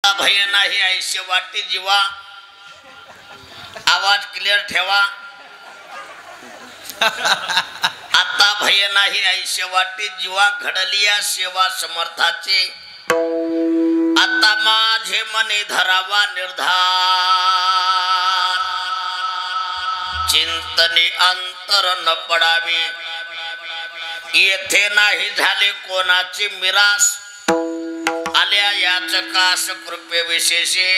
भय नाही ऐसे वाटे जीवा, आवाज क्लिअर ठेवा। आता भय नाही ऐसे वाटे जीवा, घडलिया सेवा समर्थाचे। आता माझे मने धरावा निर्धार, चिंतनी अंतर न पडावे। येथे नाही झाले कोणाचे मिरास, आल्या याचकास कृपे विशेषे।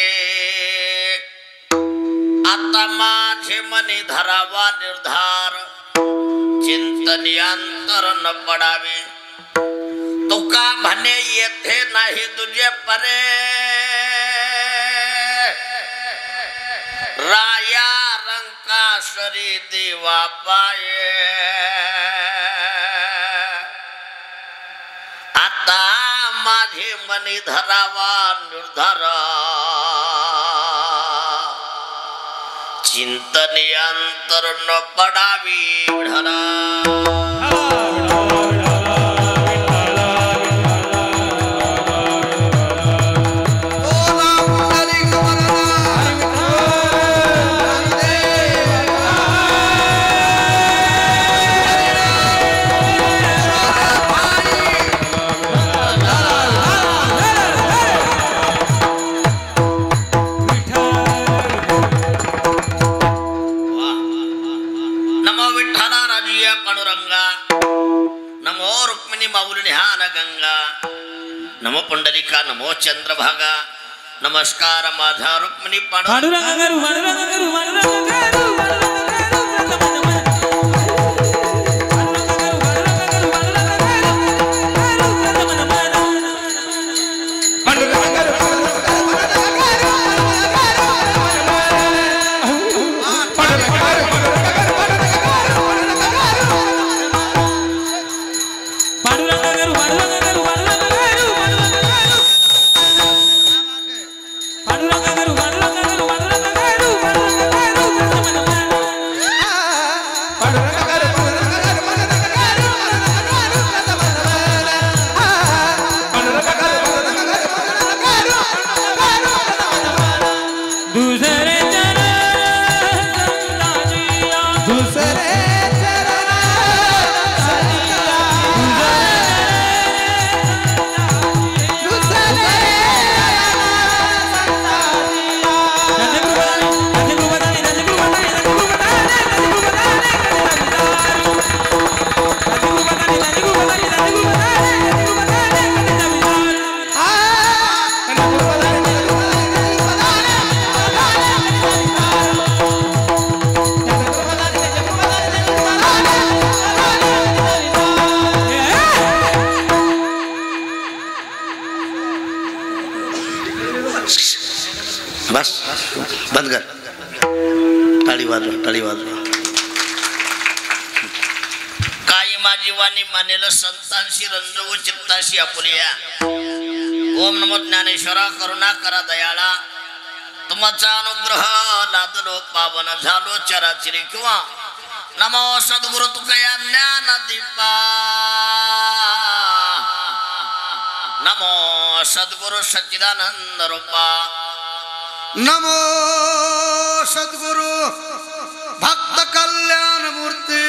आता माझे मने धरावा निर्धार, चिंतनी अंतर न पडावे। तुका म्हणे येथे नाही तुझे परे, राया रंकासरी देवा पाये। आता माझे मनी धरावा निर्धार, चिंतनी अंतर न पडावी विठला। नमो पुंडलिका, नमो चंद्रभागा। नमस्कार माझा रुक्मिणी बस बंद कर, टाळी वाजवा, टाळी वाजवा। काय माझी वाणी मानेल संतांशी रंजवू चित्ताशी आपुलिया। ओम नमो ज्ञानेश्वरा, करुणा करा दयाळा। तुमचा अनुग्रह लादलो पावन झालो चराचरी किंवा। नमो सद्गुरु तुकया ज्ञान दीपा, नमो सद्गुरु सच्चिदानंद रूपा। नमो सद्गुरु भक्त कल्याण मूर्ति,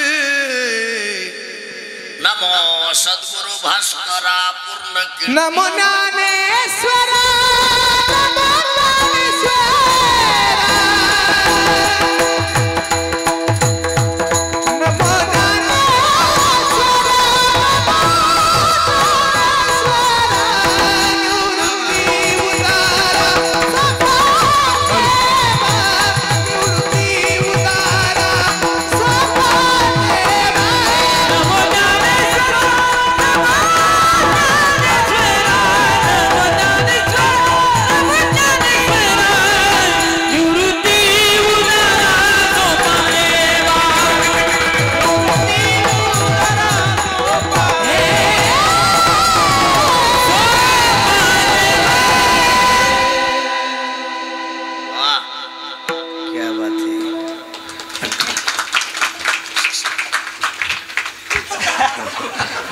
नमो सद्गुरु भास्करा पूर्ण। नमो ज्ञानेश्वर,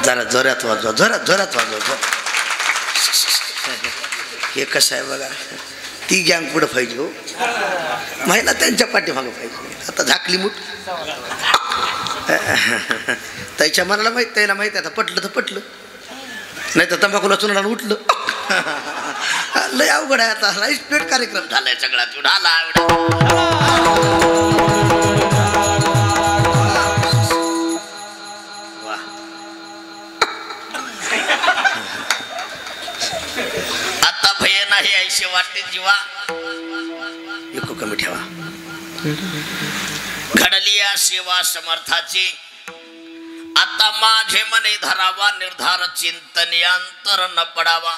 जरा जोरात वाजवा, जोरात जोरात वाजवा। हे कसं आहे बघा, ती गँग पुढं पाहिजे हो, महिला त्यांच्या पाठीमागं पाहिजे. आता झाकली मूठ त्याच्या मनाला माहीत, त्याला माहीत आता पटलं तर पटलं, नाही तर तंबाखूला चुनाला उठलं. लय अवघड आहे आता, लाईफ पेट कार्यक्रम झालाय सगळा. आता भय नाही ऐशी वाटते जीवा, एको कमी ठेवा. घडली या सेवा समर्थाची, आता माझे मने धरावा निर्धार चिंतन अंतर न पडावा.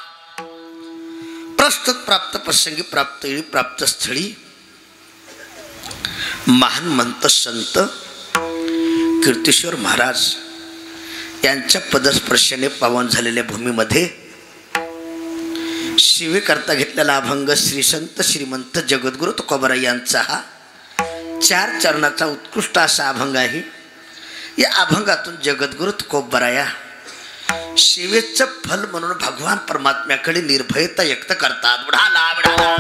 प्रस्तुत प्राप्त प्रसंगी प्राप्त वेळी प्राप्त स्थळी महान मंत संत कीर्तीश्वर महाराज यांच्या पदस्पर्शाने पावन झालेल्या भूमीमध्ये शिवेकरता घेतलेला अभंग श्री संत श्रीमंत जगद्गुरु तुकोबाराय यांचा हा 4 चरणाचा उत्कृष्ट असा अभंग आहे. या अभंगातून जगद्गुरु तुकोबाराया शिवेचं फल म्हणून भगवान परमात्म्याकडे निर्भयता व्यक्त करतात. बुढाला बुढाला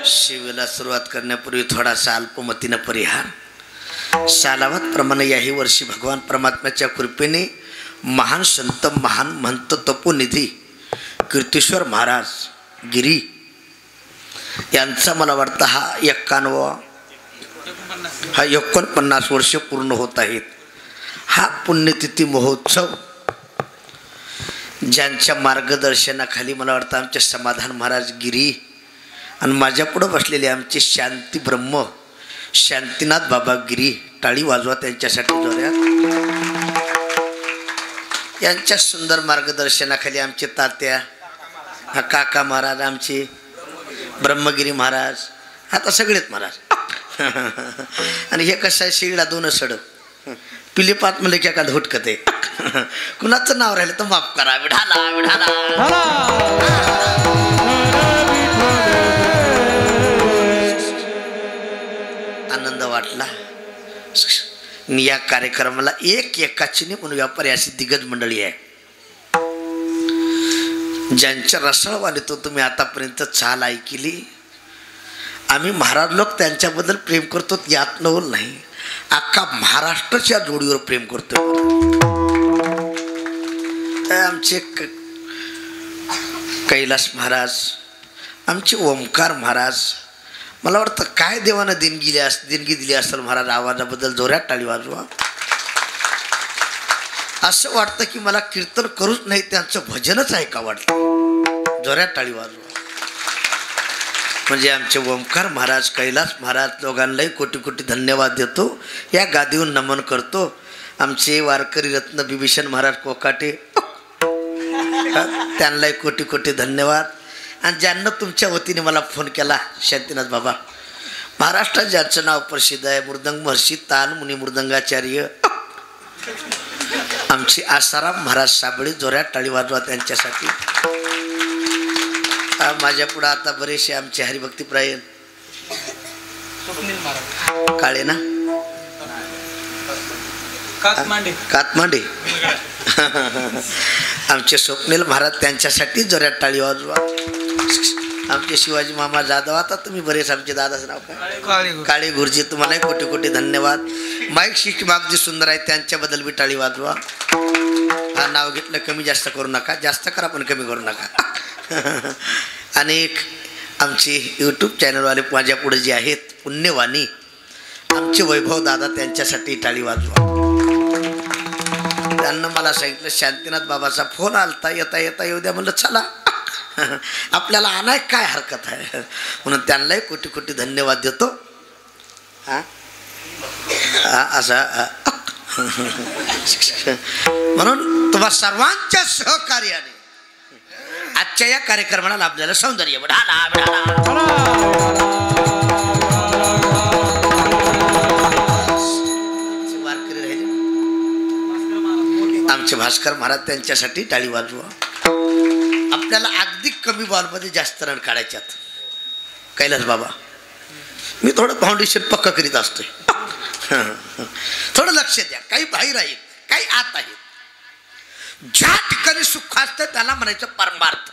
शिवेला सुरुवात करण्यापूर्वी थोडासा अल्पमतीनं परिहार. सालावत प्रमाणे याही वर्षी भगवान परमात्म्याच्या कृपेने महान संत महान महंत तपोनिधी कीर्तीश्वर महाराज गिरी यांचा मला वाटतं हा 49 वर्ष पूर्ण होत आहेत. हा पुण्यतिथी महोत्सव ज्यांच्या मार्गदर्शनाखाली मला वाटतं आमचे समाधान महाराज गिरी आणि माझ्या पुढं बसलेले आमचे शांती ब्रह्म शांतीनाथ बाबा गिरी, टाळी वाजवा त्यांच्यासाठी जोऱ्यात. यांच्या सुंदर मार्गदर्शनाखाली आमचे तात्या काका महाराज, आमचे ब्रह्मगिरी महाराज, आता सगळेच महाराज. आणि हे कसं आहे, शिळा 2 सडक पिले 5 म्हणले की एखादं हुटकत आहे. कुणाचं नाव राहिलं तर माफ करा. विढाला विढाला आनंद वाटला. या कार्यक्रमाला एकाचीने म्हणून व्यापारी अशी दिग्गज मंडळी आहे ज्यांच्या रसाळवाणीतून तुम्ही आतापर्यंत चाल ऐकली. आम्ही महाराज लोक त्यांच्याबद्दल प्रेम करतो, यात नवल नाही, अख्खा महाराष्ट्राच्या जोडीवर प्रेम करतो. आमचे कैलास महाराज, आमचे ओमकार महाराज, मला वाटतं काय देवानं देणगी दिली असेल महाराज. आवाजाबद्दल जोऱ्यात टाळी वाजवा. असं वाटतं की मला कीर्तन करूच नाही, त्यांचं भजनच ऐका वाटतं. जोऱ्यात टाळी वाजवा. म्हणजे आमचे ओमकार महाराज कैलास महाराज दोघांनाही कोटी कोटी धन्यवाद देतो. या गादीवर नमन करतो. आमचे वारकरी रत्न बिभीषण महाराज कोकाटे त्यांनाही कोटी कोटी धन्यवाद. आणि ज्यांना तुमच्या वतीने मला फोन केला, शांतीनाथ बाबा, महाराष्ट्रात ज्यांचं नाव प्रसिद्ध आहे, मृदंग महर्षी तान मुनी मृदंगाचार्य आमचे आसाराम महाराज साबळे, जोऱ्यात टाळी वाजवा त्यांच्यासाठी. माझ्या पुढं आता बरेचसे आमचे हरिभक्तीप्रायण काळे ना, कातमांडे आमचे स्वप्नील महाराज, त्यांच्यासाठी जोऱ्यात टाळी वाजवा. आमचे शिवाजी मामा जाधव, आता तुम्ही बरेच आमचे दादाचं नाव काय, काळे गुरुजी, तुम्हालाही कोटी कोटी धन्यवाद. माईक सिस्टम अगदी सुंदर आहे, त्यांच्याबद्दल बी टाळी वाजवा. हा नाव घेतलं कमी जास्त करू नका, जास्त करा पण कमी करू नका. आणि आमचे यूट्यूब चॅनलवाले माझ्या पुढे जे आहेत पुण्यवाणी आमचे वैभव दादा, त्यांच्यासाठी टाळी वाजवा. त्यांना मला सांगितलं शांतीनाथ बाबाचा फोन आलता, येता येता येऊ द्या. म्हणलं चला, आपल्याला आणाय काय हरकत आहे, म्हणून त्यांनाही कोटी कोटी धन्यवाद देतो. असा म्हणून तुम्हा सर्वांच्या सहकार्याने आजच्या या कार्यक्रमाला लाभलेलं सौंदर्य वारकरी राहिले आमचे भास्कर महाराज, त्यांच्यासाठी टाळी वाजवा. आपल्याला अगदी कमी बॉलमध्ये जास्त रन काढायच्यात. कैलास बाबा, मी थोडं फाउंडेशन पक्का करीत असतोय. थोडं लक्ष द्या. काही बाहेर आहेत, काही आत आहेत. ज्या ठिकाणी सुख असतं त्याला म्हणायचं परमार्थ,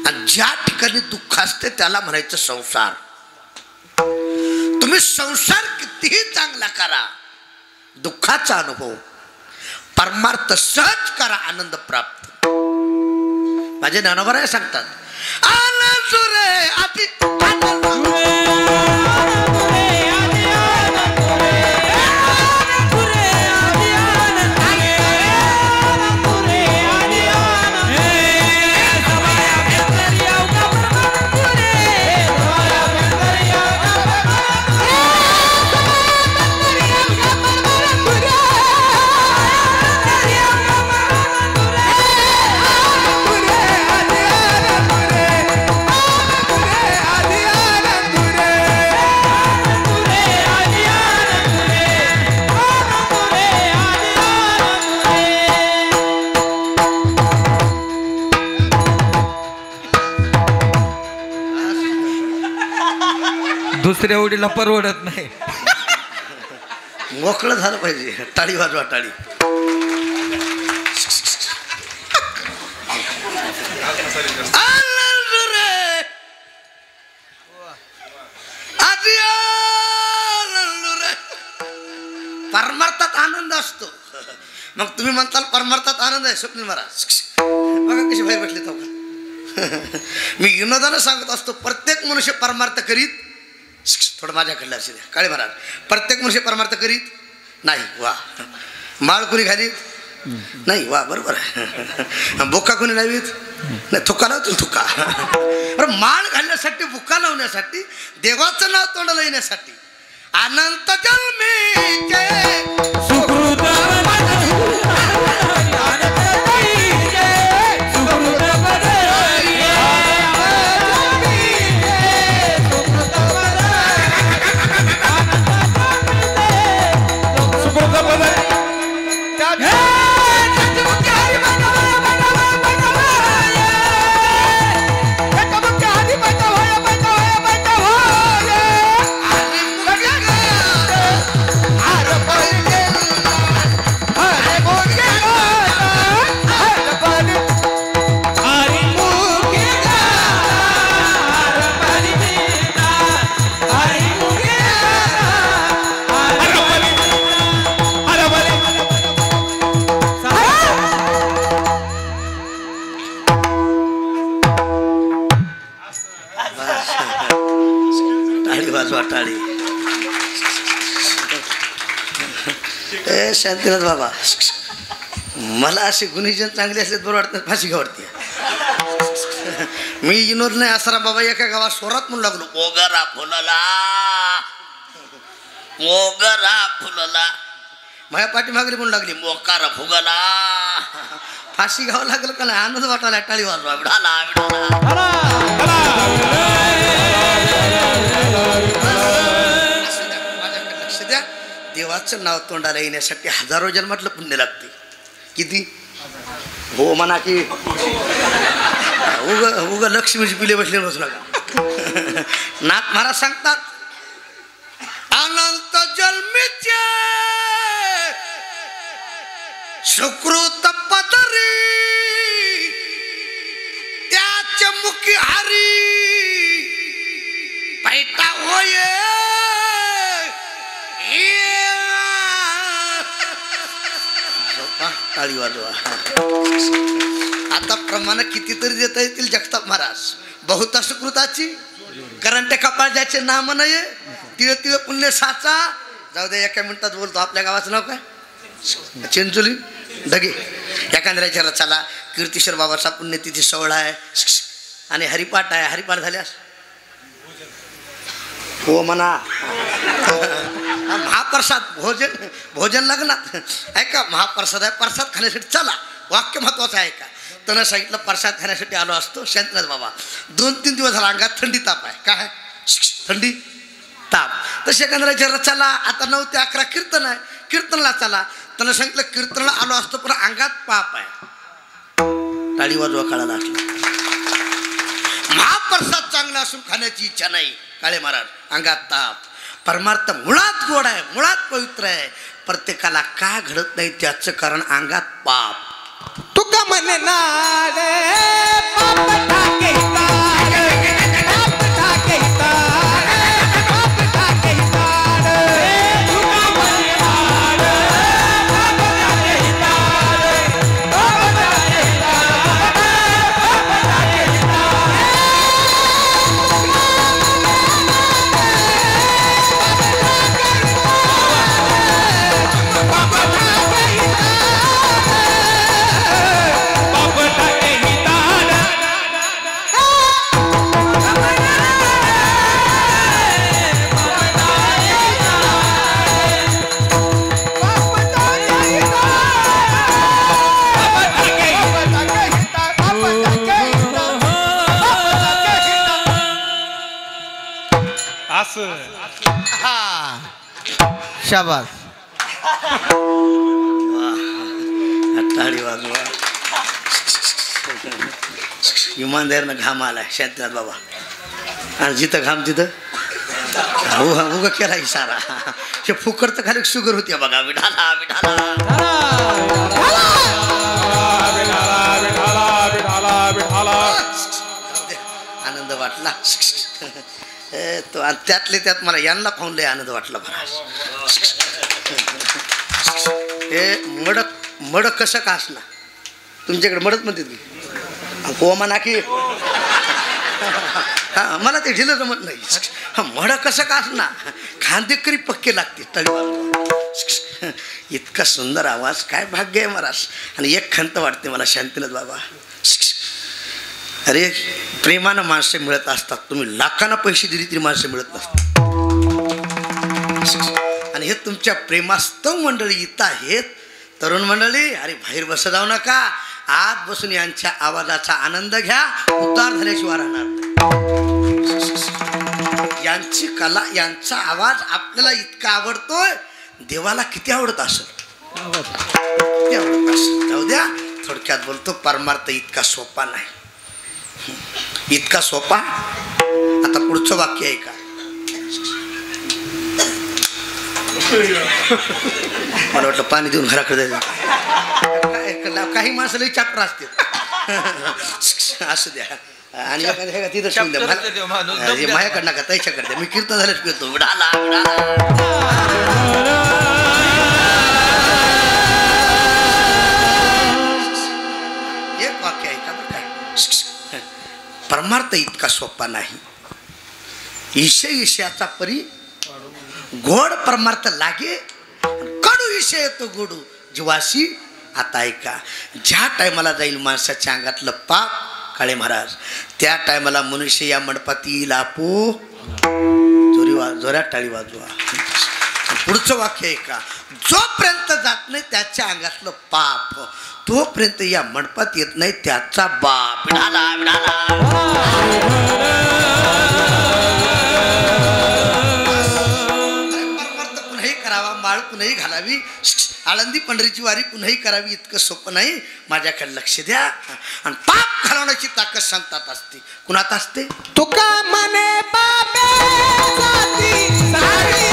आणि ज्या ठिकाणी दुःख असते त्याला म्हणायचं संसार. तुम्ही संसार कितीही चांगला करा, दुःखाचा अनुभव, परमार्थ सहज करा, आनंद प्राप्त. माझे ज्ञानोबा सांगतात, आनंद रे आधी आनंद रे. दुसऱ्या उडीला परवडत नाही. मोकळं झालं पाहिजे. टाळी वाजवा, टाळी. परमार्थात आनंद असतो. मग तुम्ही म्हणताल परमार्थात आनंद आहे. स्वप्नील महाराज बघा कशी बाहेर भेटले तो. मी विनोदानं सांगत असतो, प्रत्येक मनुष्य परमार्थ करीत. थोडं माझ्याकडलं असे द्या काळे महाराज. प्रत्येक मनुष्य परमार्थ करीत नाही. वा. माळ कोणी घालीत नाही. वा, बरोबर आहे. बुक्का कोणी लावीत नाही. थुका लावतो थुका. अरे माळ घालण्यासाठी, बुक्का लावण्यासाठी, देवाचं नाव तोंडाला येण्यासाठी, अनंत जन्मीचे सुकृत टाळी. शांतीनाथ बाबा, मला असे गुन्हेजन चांगले असले बरं वाटत, फाशी घ्यावरती. मी विनोद नाही, आसाराम बाबा एका गावात स्वरात म्हणून लागलो, मोगरा फुलला, मोगरा फुलला. माझ्या पाठीमागली म्हणून लागली, मोकार फुगला. फाशी घ्यावं लागलं का नाही. आनंद वाटायला. टाळी वाजवा. लक्ष द्या. देवाचं नाव तोंडाला येण्यासाठी हजारो जन्मातलं पुण्य लागते. किती हो म्हणा की उग लक्ष्मीची पिले बसले बसू नका. नाथ महाराज सांगतात, अनंत जन्मीचे सुकृत पदरी त्याच्या मुखी हरी पैटा होय. टाळी वाजवा. आता प्रमाण कितीतरी देता येतील. जगताप महाराज, बहुता सुकृताची करंटे कपाळ ज्याचे नाम नये, तिळ तिळ पुण्य साचा. जाऊ दे, एका मिनिटात बोलतो. आपल्या गावाचं नाव काय? चिंचोली डगे. एखाद्याच्या चला, कीर्तीश्वर बाबाचा पुण्यतिथी 16 आहे आणि हरिपाठ आहे. हरिपाठ झाल्यास हो म्हणा. महाप्रसाद भोजन लग्नात ऐका. महाप्रसाद आहे, प्रसाद खाण्यासाठी चला. वाक्य महत्वाचं आहे का. त्यानं सांगितलं प्रसाद खाण्यासाठी आलो असतो. शांतनाथ बाबा 2-3 दिवस झाला अंगात थंडी ताप आहे. काय थंडी ताप. तर सेकंदराच्या चला, आता 9 ते 11 कीर्तन आहे, कीर्तनला चला. त्यानं सांगितलं कीर्तनला आलो असतो पण अंगात पाप आहे. टाळी वाजवा. काळाला असला महाप्रसाद चांगला असून खाण्याची इच्छा नाही. काळे महाराज अंगात ताप. परमार्थ मुळात गोड आहे, मुळात पवित्र आहे. प्रत्येकाला का घडत नाही त्याचं कारण अंगात पाप. तुका म्हणे नाडे पाप टाके ताडे, पाप टाके ताडे, पाप टाके ताडे. तुका म्हणे नाडे पाप टाके ताडे, पाप टाके ताडे, पाप टाके शाबास. टाळी वाजवा. इमानदारीनं घाम आलाय शांतनाथ बाबा. आणि जिथं घाम तिथं उगा केला इशारा. हे फुकट तर खाली शुगर होती बघा. विठाला आनंद वाटला तो. आणि त्यातले त्यात मला यांना पाहून लय आनंद वाटला बरा. हे मडक कसं का असणार तुमच्याकडे मडत म्हणते की हो म्हणा की हा मला ते ढिलं जमत नाही. हा मड कसं का असणार खांदेकरी पक्के लागते तळी. इतका सुंदर आवाज काय भाग्य आहे महाराज. आणि एक खंत वाटते मला शांतीनाथ बाबा. अरे प्रेमानं माणसं मिळत असतात. तुम्ही लाखांना पैसे दिली तरी माणसं मिळत नसतात. आणि हे तुमच्या प्रेमास्तव मंडळी इथं आहेत. तरुण मंडळी अरे बाहेर बस जाऊ नका. आत बसून यांच्या आवाजाचा आनंद घ्या. उतार झाल्याशिवाय राहणार नाही. यांची कला यांचा आवाज आपल्याला इतका आवडतोय. देवाला किती आवडत असेल. जाऊ द्या थोडक्यात बोलतो. परमार्थ इतका सोपा नाही. इतका सोपा. आता पुढचं वाक्य आहे का मला वाटलं पाणी देऊन घराकडे जायचं. काही माणसं लई चाप्टर असते. असू द्या. आणि तिथं शिवून द्या माझ्याकडं नका त्याच्याकडे द्या. मी कीर्तन झाल्याच पिळतो. एक वाक्य आहे का बरं काय. परमार्थ इतका सोपा नाही. ईशयाचा परी गोड परमार्थ लागे. कडू ईशय तो गोडू जीवाशी. आता ऐका ज्या टायमाला जाईल माणसाच्या अंगातलं पाप काळे महाराज त्या टायमाला मनुष्य या मंडपात येईल. आपो जोऱ्यात टाळी वाजवा. पुढचं वाक्य आहे का जोपर्यंत जात नाही त्याच्या अंगातलं पाप तोपर्यंत या मंडपात येत नाही त्याचा बाप. पुन्हाही करावा. माळ पुन्हाही घालावी. आळंदी पंढरीची वारी पुन्हाही करावी. इतकं सोपं नाही. माझ्याकडे लक्ष द्या. आणि पाप घालवण्याची ताकद संतात असते. कुणात असते. तुका म्हणे बाबे साथी सारी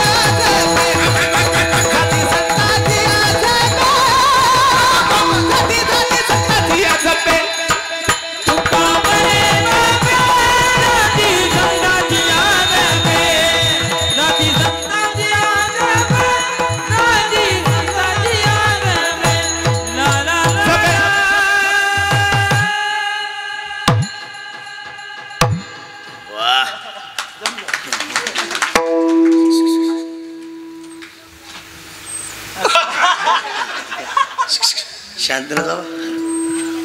शांतनाथ बाबा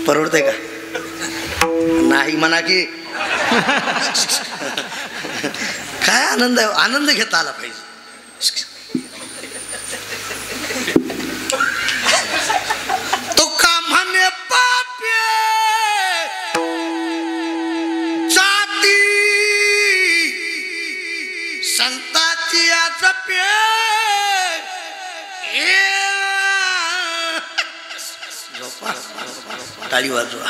परवडतंय का नाही म्हणा की काय आनंद आहे. आनंद घेता आला पाहिजे. तो का म्हणे पापे जाती संताची जपे. टाळी वाजवा.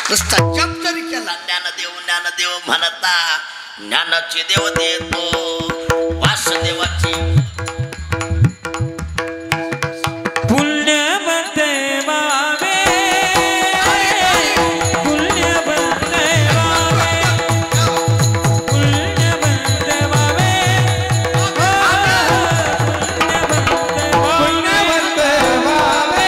नुसता जप तरी केला. ज्ञानदेव ज्ञानदेव म्हणता ज्ञानाचे देव देतो वास दास देवाची पुण्यवंत व्हावे, पुण्यवंत व्हावे, पुण्यवंत व्हावे, पुण्यवंत व्हावे, पुण्यवंत व्हावे.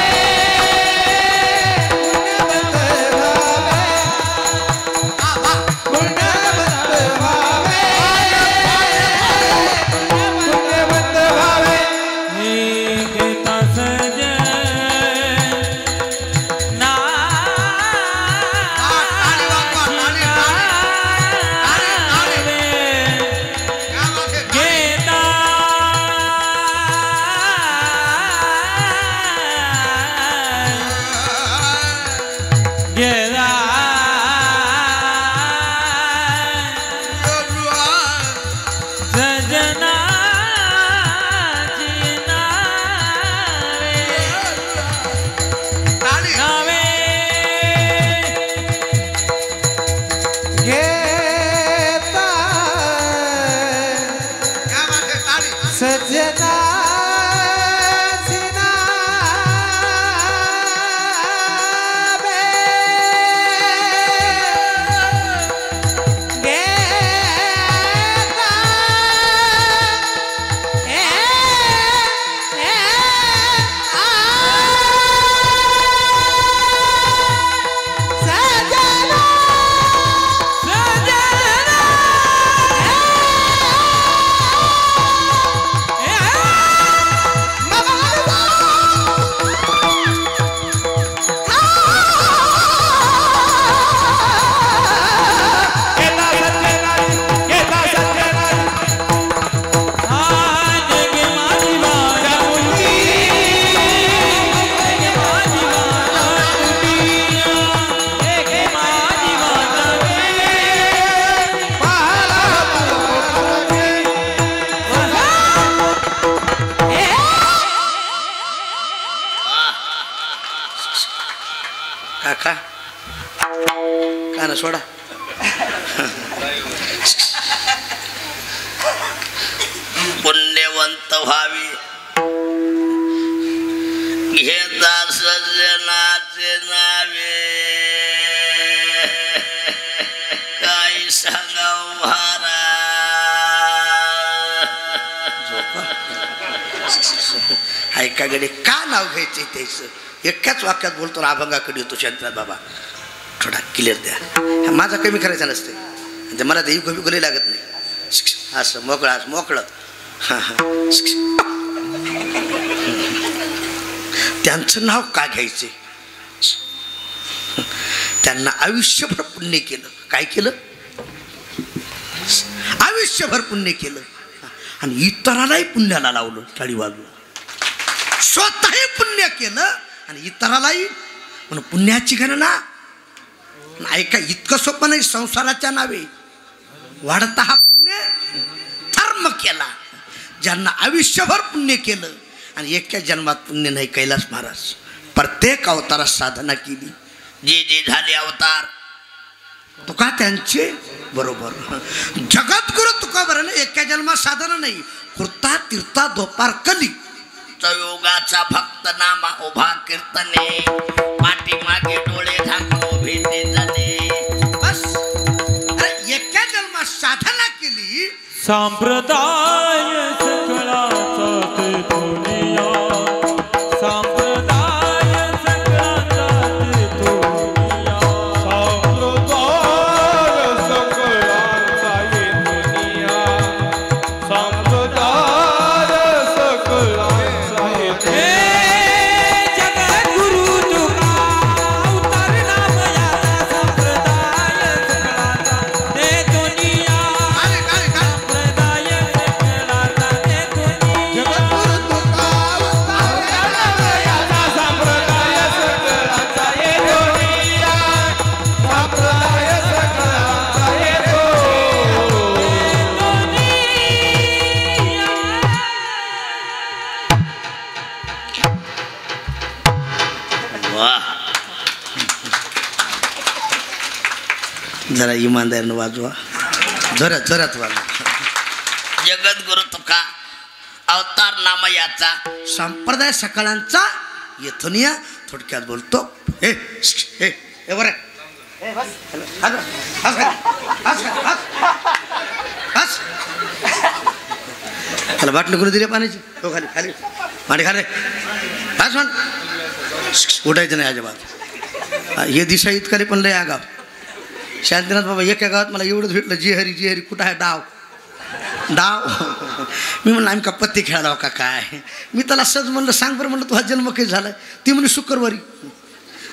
सजना सिना बे गेता ए आ सजना काका काना सोडा पुण्यवंत व्हावी घेता सज्जनाचे नावे काही सांगाव भारा ऐका गडे का नाव घ्यायचे त्याचं एकाच वाक्यात बोलतो ना अभंगाकडे येतो शांतनाथ बाबा थोडा क्लिअर द्या माझा कमी करायचा नसते म्हणजे मला देवी कमी गोली लागत नाही असं मोकळं असं मोकळं हां हां त्यांचं नाव का घ्यायचे त्यांना आयुष्यभर पुण्य केलं काय केलं आयुष्यभर पुण्य केलं आणि इतरालाही पुण्याला लावलं टाळी वाजवलं स्वतःही पुण्य केलं आणि इतरालाही म्हणून पुण्याची गणना ऐका इतकं सोपं नाही संसाराच्या नावे वाढता हा पुण्य धर्म केला ज्यांना आयुष्यभर पुण्य केलं आणि एका जन्मात पुण्य नाही कैलास महाराज प्रत्येक अवतारात साधना केली जे झाले अवतार तुका त्यांचे बरोबर जगद्गुरु तुका बरं ना एका जन्मात साधना नाही कृता तीर्था दोपार कली योगाचा भक्त नामा उभा कीर्तने पाठीमागे डोळे झाकून उभे ते जणे बस अरे एका जन्मात साधना केली संप्रदाय सकळाचा ते दुनिया संप्रदाय सकळाचा ते दुनिया संप्रदाय सकळाचा ये दुनिया संप्रदाय सकळाचा ये जगद्गुरु तुका अवतार नाम याचा संप्रदाय सकळाचा ते दुनिया जरा इमानदारीनं वाजवा जोरात जोरात वाजवा जगद्गुरु तुका अवतार नाम याचा संप्रदाय सकाळांचा येथून या थोडक्यात बोलतो. हे बरं त्याला बाटली कोणी दिली पाण्याची? हो खाली खाली मांडी खाली हाच म्हण उठायचं नाही अजिबात. हे दिशा इतकाली पण लय आगाव. शांतीनाथ बाबा एका गावात मला एवढंच भेटलं जी हरी कुठं आहे डाव डाव. मी म्हणलं आम्ही का पत्ते खेळावं का काय? मी त्याला सहज म्हणलं सांग बरं म्हणलं तुझा जन्म काही झालाय? ती म्हणे शुक्रवारी.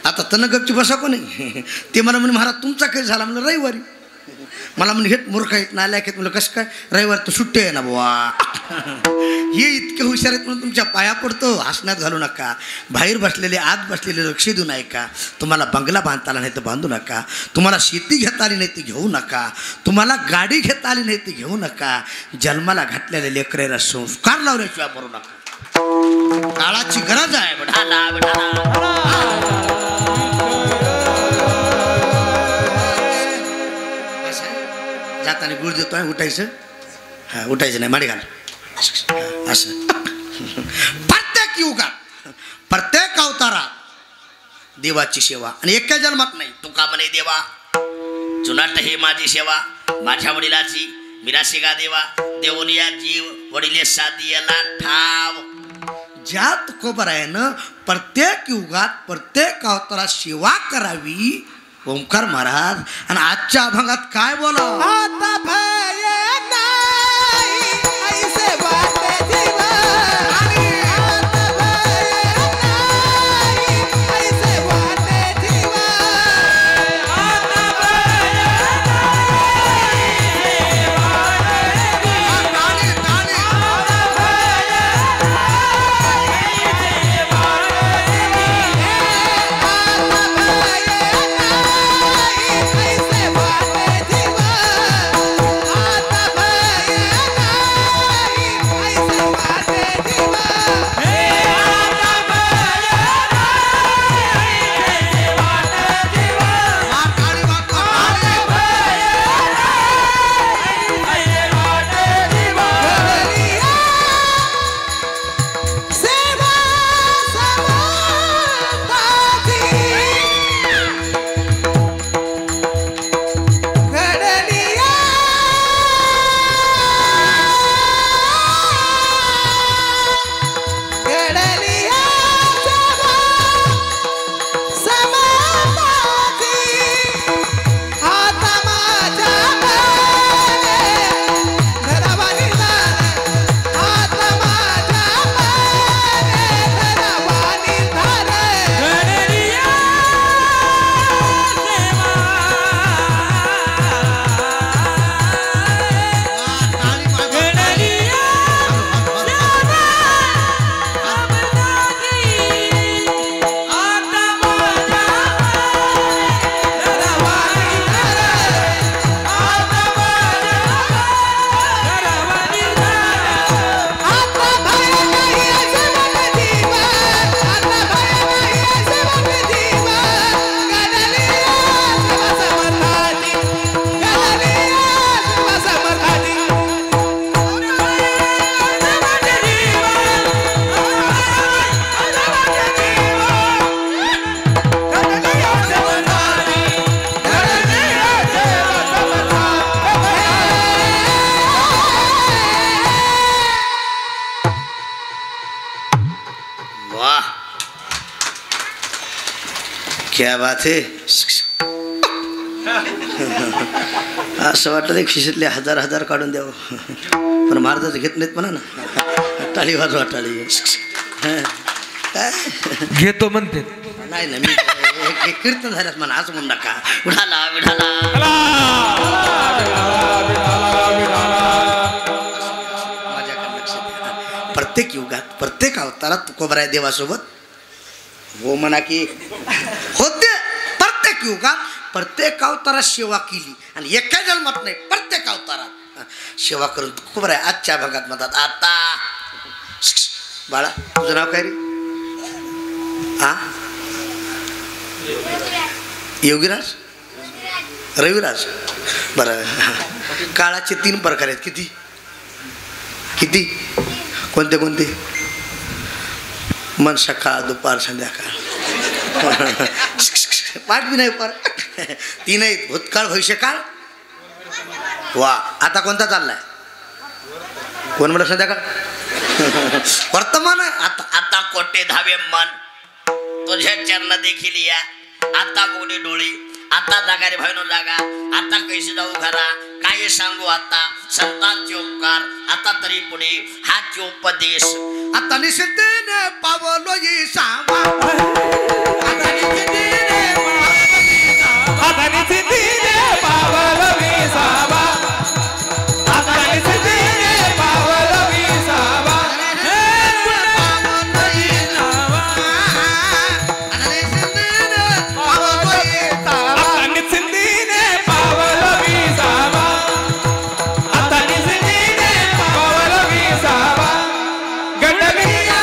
आता तनं गपची बसा कोणी? ते मला म्हणे महाराज तुमचा काही झाला म्हणलं रविवारी. मला म्हणजे हेच मूर्ख आहेत नालायक आहेत म्हणलं कसं काय? रविवार तर सुट्टी आहे ना बुवा. हे इतके हुशार आहेत म्हणून तुमच्या पाया पडतो. हसण्यात घालू नका. बाहेर बसलेले आत बसलेले लक्ष देऊ नका. तुम्हाला बंगला बांधता आला नाही तर बांधू नका. तुम्हाला शेती घेता आली नाही ती घेऊ नका. तुम्हाला गाडी घेता आली नाही ती घेऊ नका. जन्माला घातलेल्या लेकराला संस्कार लावल्याशिवाय करू नका. काळाची गरज आहे. विठाला विठाला जाताना गुळ देतोय. उठायचं हा उठायचं नाही माडी घाल असं. प्रत्येक युगात प्रत्येक अवतारात देवाची सेवा आणि एका जन्मात नाही. तुका म्हणे देवा जुनाट ही माझी सेवा माझ्या वडिलाची मिराशी गा देवा देवनिया जीव वडिले सादियाला ठाव. ज्या तुकोबरायानं प्रत्येक युगात प्रत्येक अवतारात सेवा करावी ओंकार महाराज. आणि आजच्या अभंगात काय बोला? आता भय नाही ऐसे वाटे जीवा. आता भय नाही ऐसे वाटे जीवा. आता भय क्या बात है. असं वाटतं खिशातले हजार हजार काढून द्यावं पण महाराजाचं घेत नाहीत म्हणा ना. टाळी वाजवा टाळी. काय घेतो म्हणते नाही ना मी कीर्तन झाल्यात म्हणा असं म्हणू नका. विठाला विठाला माझ्याकडे लक्ष द्या. प्रत्येक युगात प्रत्येक अवतारात तुकोबराय देवासोबत हो म्हणा की होते. प्रत्येक युगात प्रत्येक अवतारात सेवा केली आणि एका जन्मात नाही प्रत्येक अवतारात सेवा करून तुकोबराय आजच्या भागात म्हणतात. आता बाळा तुझं नाव काय रे? हा योगीराज रविराज. बरं काळाचे 3 प्रकार आहेत. किती किती कोणते कोणते? मन सकाळ दुपार संध्याकाळ. पाठ बी नाही पर ती नाही. भूतकाळ भविष्यकाळ. वा. आता कोणता चाललाय? कोण म्हणलं संध्याकाळ? वर्तमान आहे. आता आता कोटे धावे मन तुझ्या चरण देखील या. आता गोडी डोळी. आता जागा रे भाईनो जागा. आता कैसे जाऊ घरा. काय सांगू आता संतांचे उपकार. आता तरी पुढे हाच उपदेश. आता निश्चितीने पावलो ही सामा. आता निश्चितीने आता निश्चितीने पावलो विसावा. आता निश्चितीने पावलो विसावा. आता निश्चितीने पावलो विसावा. आता निश्चितीने पावलो विसावा. गडगडिया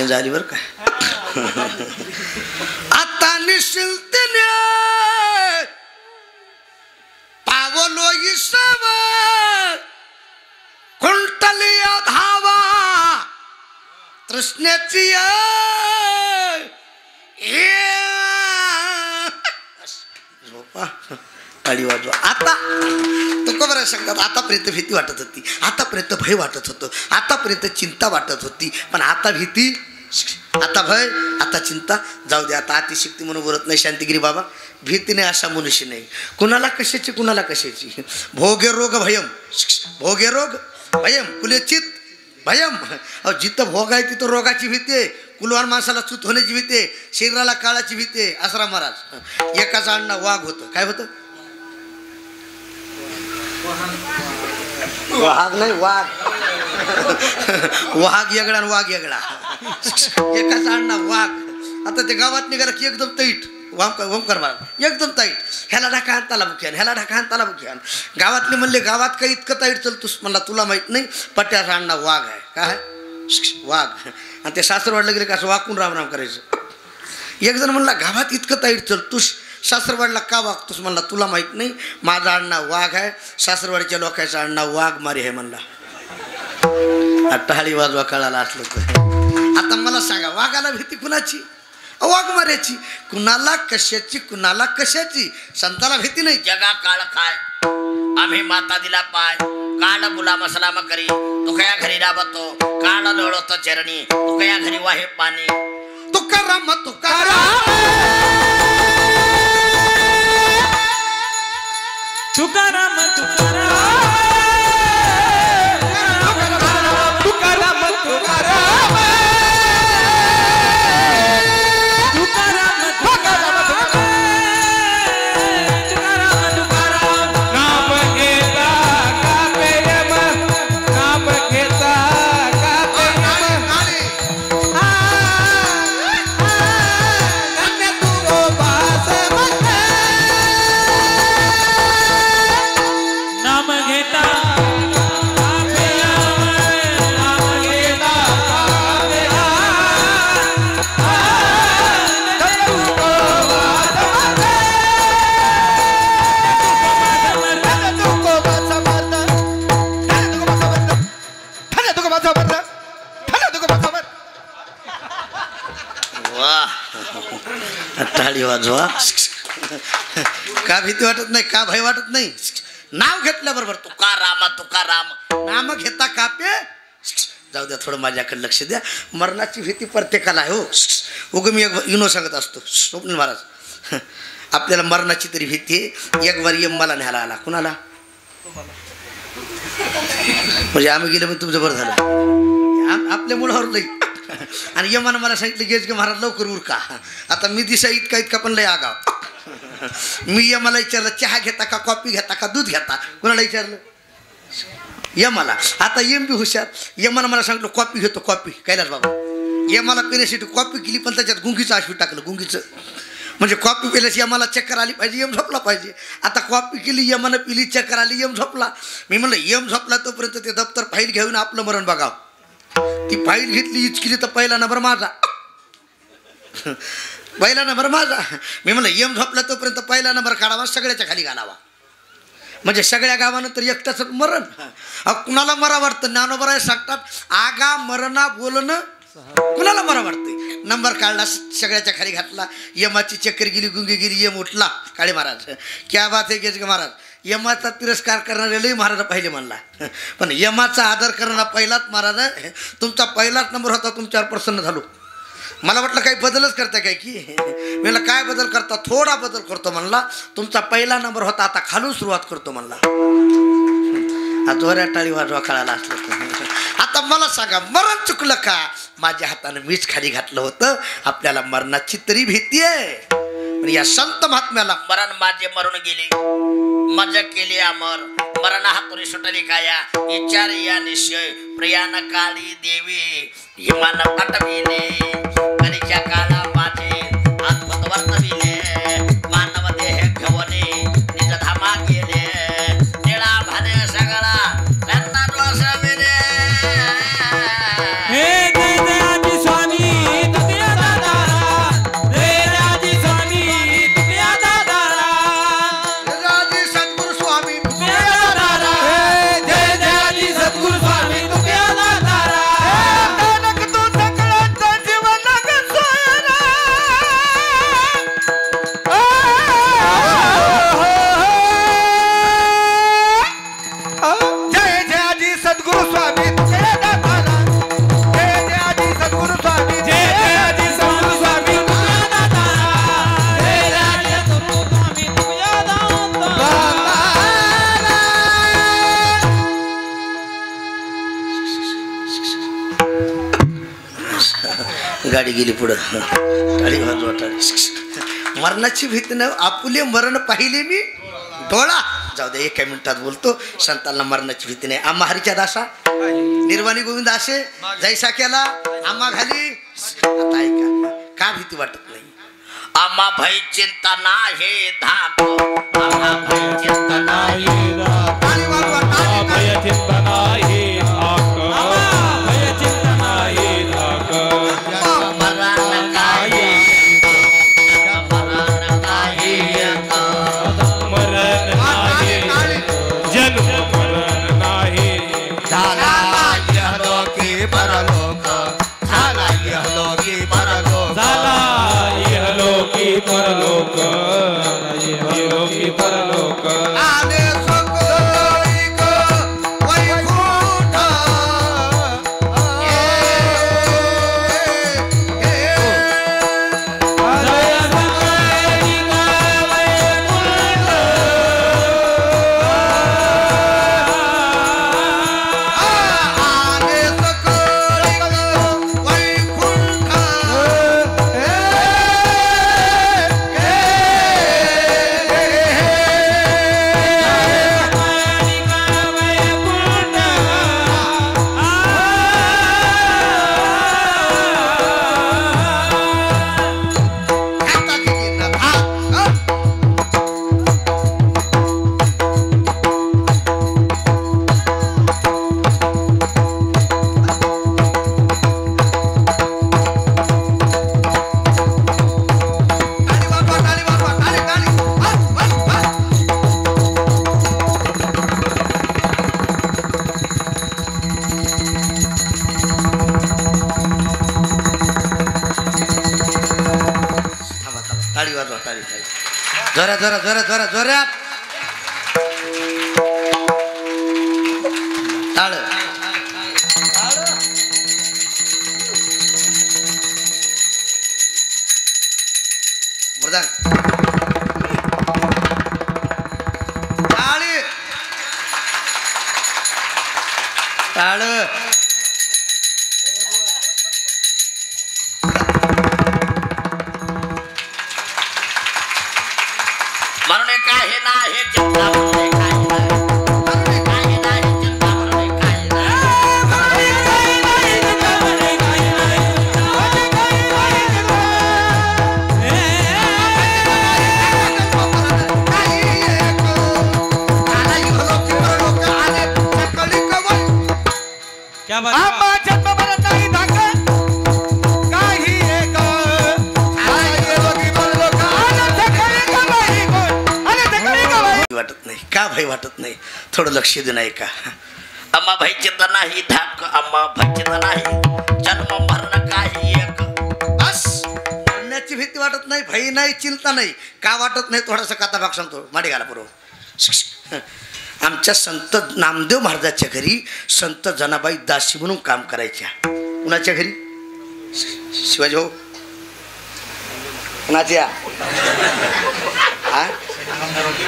झाली बर काय. आता निश्चिंतने पावलो इसवा. खुंटलिया धावा तृष्णेची झोपा. टाळी वाजवा. आता तुका बरं सांगतात. आतापर्यंत भीती वाटत होती. आतापर्यंत भय वाटत होतं. आतापर्यंत चिंता वाटत होती. पण आता भीती, आता भय, आता चिंता. जाऊ दे. आता अतिशक्ती म्हणून बोलत नाही शांतिगिरी बाबा. भीती नाही असा मनुष्य नाही. कुणाला कशाची कुणाला कशाची. भोगे रोग भयम. भोगे रोग भयम. कुलेचित भयम. जिथं भोग आहे तिथं रोगाची भीती आहे. कुलवान माणसाला चूत होण्याची भीती आहे. शरीराला काळाची भीती आहे. आसरा महाराज. एकाचा अण्णा वाघ होतं. काय होतं? वाघ नाही वाघ. वाघ वेगळा आणि वाघ वेगळा. एकाचा अण्णा वाघ. आता ते गावात निघाला की एकदम तैट. ओंकार महाराज एकदम ताईट. ह्याला ढाका आण त्याला बुक्यान. ह्याला ढाका आण त्याला बुक्यान. गावातले म्हणले गावात काही इतकं ताईट चलतोस. म्हणला तुला माहित नाही. पट्ट्याचा अण्णा वाघ आहे. काय वाघ. आणि ते सासरवाडला गेले का असं वाकून रामराम करायचं. एक जण म्हणला गावात इतकं ताईट चलतोस सासरवाडला का वागतोस. म्हणला तुला माहित नाही. माझा अण्णा वाघ आहे. सासरवाडीच्या लोकांचा अण्णा वाघ मारी आहे म्हणला. टाळी वाजवा कळाला असलं तर. आता मला सांगा वाघाला भीती कुणाची? वाघ माऱ्याची. कुणाला कशाची कुणाला कशाची. संताला भीती नाही. जगा काळ खाय आम्ही माता दिला पाय. काळ बुला मसलाम करी तो कया घरी राबतो. काळ लोळतो चरणी तो कया घरी वाहे पाणी. तुकाराम तुकाराम तुकाराम तुकाराम तुकाराम तुकाराम तुकाराम तुकाराम तुकाराम. नाम घेता कापे यम. नाम घेता कापे यम. धन्य तू बास मत. नाम घेता कापे यम. नाम घेता कापे यम. धन्य तू बास मत. धन्य तू बास मत. धन्य तू बास मत. धन्य तू बास मत. वाह. टाळी वाजवा. का भीती वाटत नाही. का भय वाटत नाही. नाव घेतल्याबरोबर तुकाराम तुकाराम. नाम घेता कापे. जाऊ द्या थोडं माझ्याकडे लक्ष द्या. मरणाची भीती प्रत्येकाला आहे हो. उग मी इनो सांगत असतो. स्वप्नील महाराज आपल्याला मरणाची तरी भीती आहे. एक बार यम मला न्यायला आला. कुणाला? म्हणजे आम्ही गेलो पण तुमचं बरं झालं. आपल्या मुलावर लई. आणि यमानं मला सांगितलं गेज की महाराज लवकर उरका. आता मी दिसा इतका इतका पण लय आगाव. मी यमाला विचारलं चहा घेता का कॉफी घेता का दूध घेता, कोणाला विचारलं? यमाला. आता यम बी हुशार. यमानं मला सांगितलं कॉफी घेतो, कॉफी. कैलास बाबा यमाला पिण्यासाठी कॉफी केली, पण त्याच्यात गुंगीचं आशवी टाकलं, गुंगीचं. म्हणजे कॉफी पिल्याशी यमाला चक्कर आली पाहिजे, यम झोपला पाहिजे. आता कॉफी केली, यमानं पिली, चक्कर आली, यम झोपला. मी म्हणलं यम झोपला तोपर्यंत ते दप्तर फाईल घेऊन आपलं मरण बघावं. ती फाईल घेतली, इचकिली तर पहिला नंबर माझा, पहिला नंबर माझा. मी म्हणलं यम झोपला तोपर्यंत पहिला नंबर काढावा, सगळ्याच्या खाली घालावा. म्हणजे सगळ्या गावानं तर एकटाच मरण. कुणाला मरा वाटतं? ज्ञानोबराय सांगतात आगा मरणा बोलणं कुणाला मरा वाटतंय. नंबर काढला, सगळ्याच्या खाली घातला, यमाची चक्कर गेली, गुंगी गेली, यम उठला. काळे महाराज क्या बात आहे गेज महाराज. यमाचा तिरस्कार करणारे लई महाराज पहिले म्हणला, पण यमाचा आदर करणारा पहिलाच महाराज. तुमचा पहिलाच नंबर होता, तुमच्यावर प्रसन्न झालो. मला वाटलं काही बदलच करता काय की. मला काय बदल करता? थोडा बदल करतो म्हणला. तुमचा पहिला नंबर होता, आता खालून सुरुवात करतो म्हणला. जोऱ्या टाळी वाजवा कळाला असलं. आता मला सांगा मरण चुकलं का? माझ्या हातानं मीच खाली घातलं होतं. आपल्याला मरणाची तरी भीती आहे, पण या संत महात्म्याला मरण माझे मरून गेले, मजा केली अमर, मरण हातुरी सुटली काया, विचार या निश्चय प्रियान काळी देवी हिमान पटविले, कलीच्या काळा माझे आत्मत वर्तविले, मानव देह घेवणे निज धामा गेले, निळा भाने सगळा त्यांना डोसविले. गाडी गेली पुढं. टाळी वाजवा टाळी. मरणाची भीती न आपुले मरण पाहिले मी डोळा. जाऊ द्या, एका मिनिटात बोलतो. संतांना मरणाची भीती नाही. आम्हा हरीच्या दासा निर्वाणी गोविंद असे जैसा केला आम्हा घाली. आता ऐका, का भीती वाटत नाही? आम्हा भय चिंता नाही धाक, आम्हा भय चिंता नाही धाक, टाळी वाजवा टाळी. भय चिंता नाही धाक, भय चिंता नाही धाक. मरण काही मरण काही मरण नाही, जन्म मरण नाही. झाला यहलोकी परलोक, झाला यहलोकी परलोक, झाला इहलोकी परलोक, इहलोकी परलोक. आले सगळीक वैकुंठ. जोरात जोरात जोरात जोरात जोरात टाळ. टाळी टाळ. जन्मभर नाही धाक काही एक आई रोगी बोललो का अनंत करी का बाई कोण अनंत करी का बाई वाटत नाही का भाई वाटत नाही थोडं लक्ष दे नाही का अम्मा भाईचे तर नाही धाक अम्मा भाईचे तर नाही जन्म मरण काही एक बस मरण्याची भीती वाटत नाही भई नाही चिंता नाही का वाटत नाही थोडासा कथा भाग सांगतो माडी घाला बरोबर आमच्या संत नामदेव महाराजाच्या घरी संत जनाबाई दासी म्हणून काम करायच्या कुणाच्या घरी शिवाजी भाऊ कुणाच्या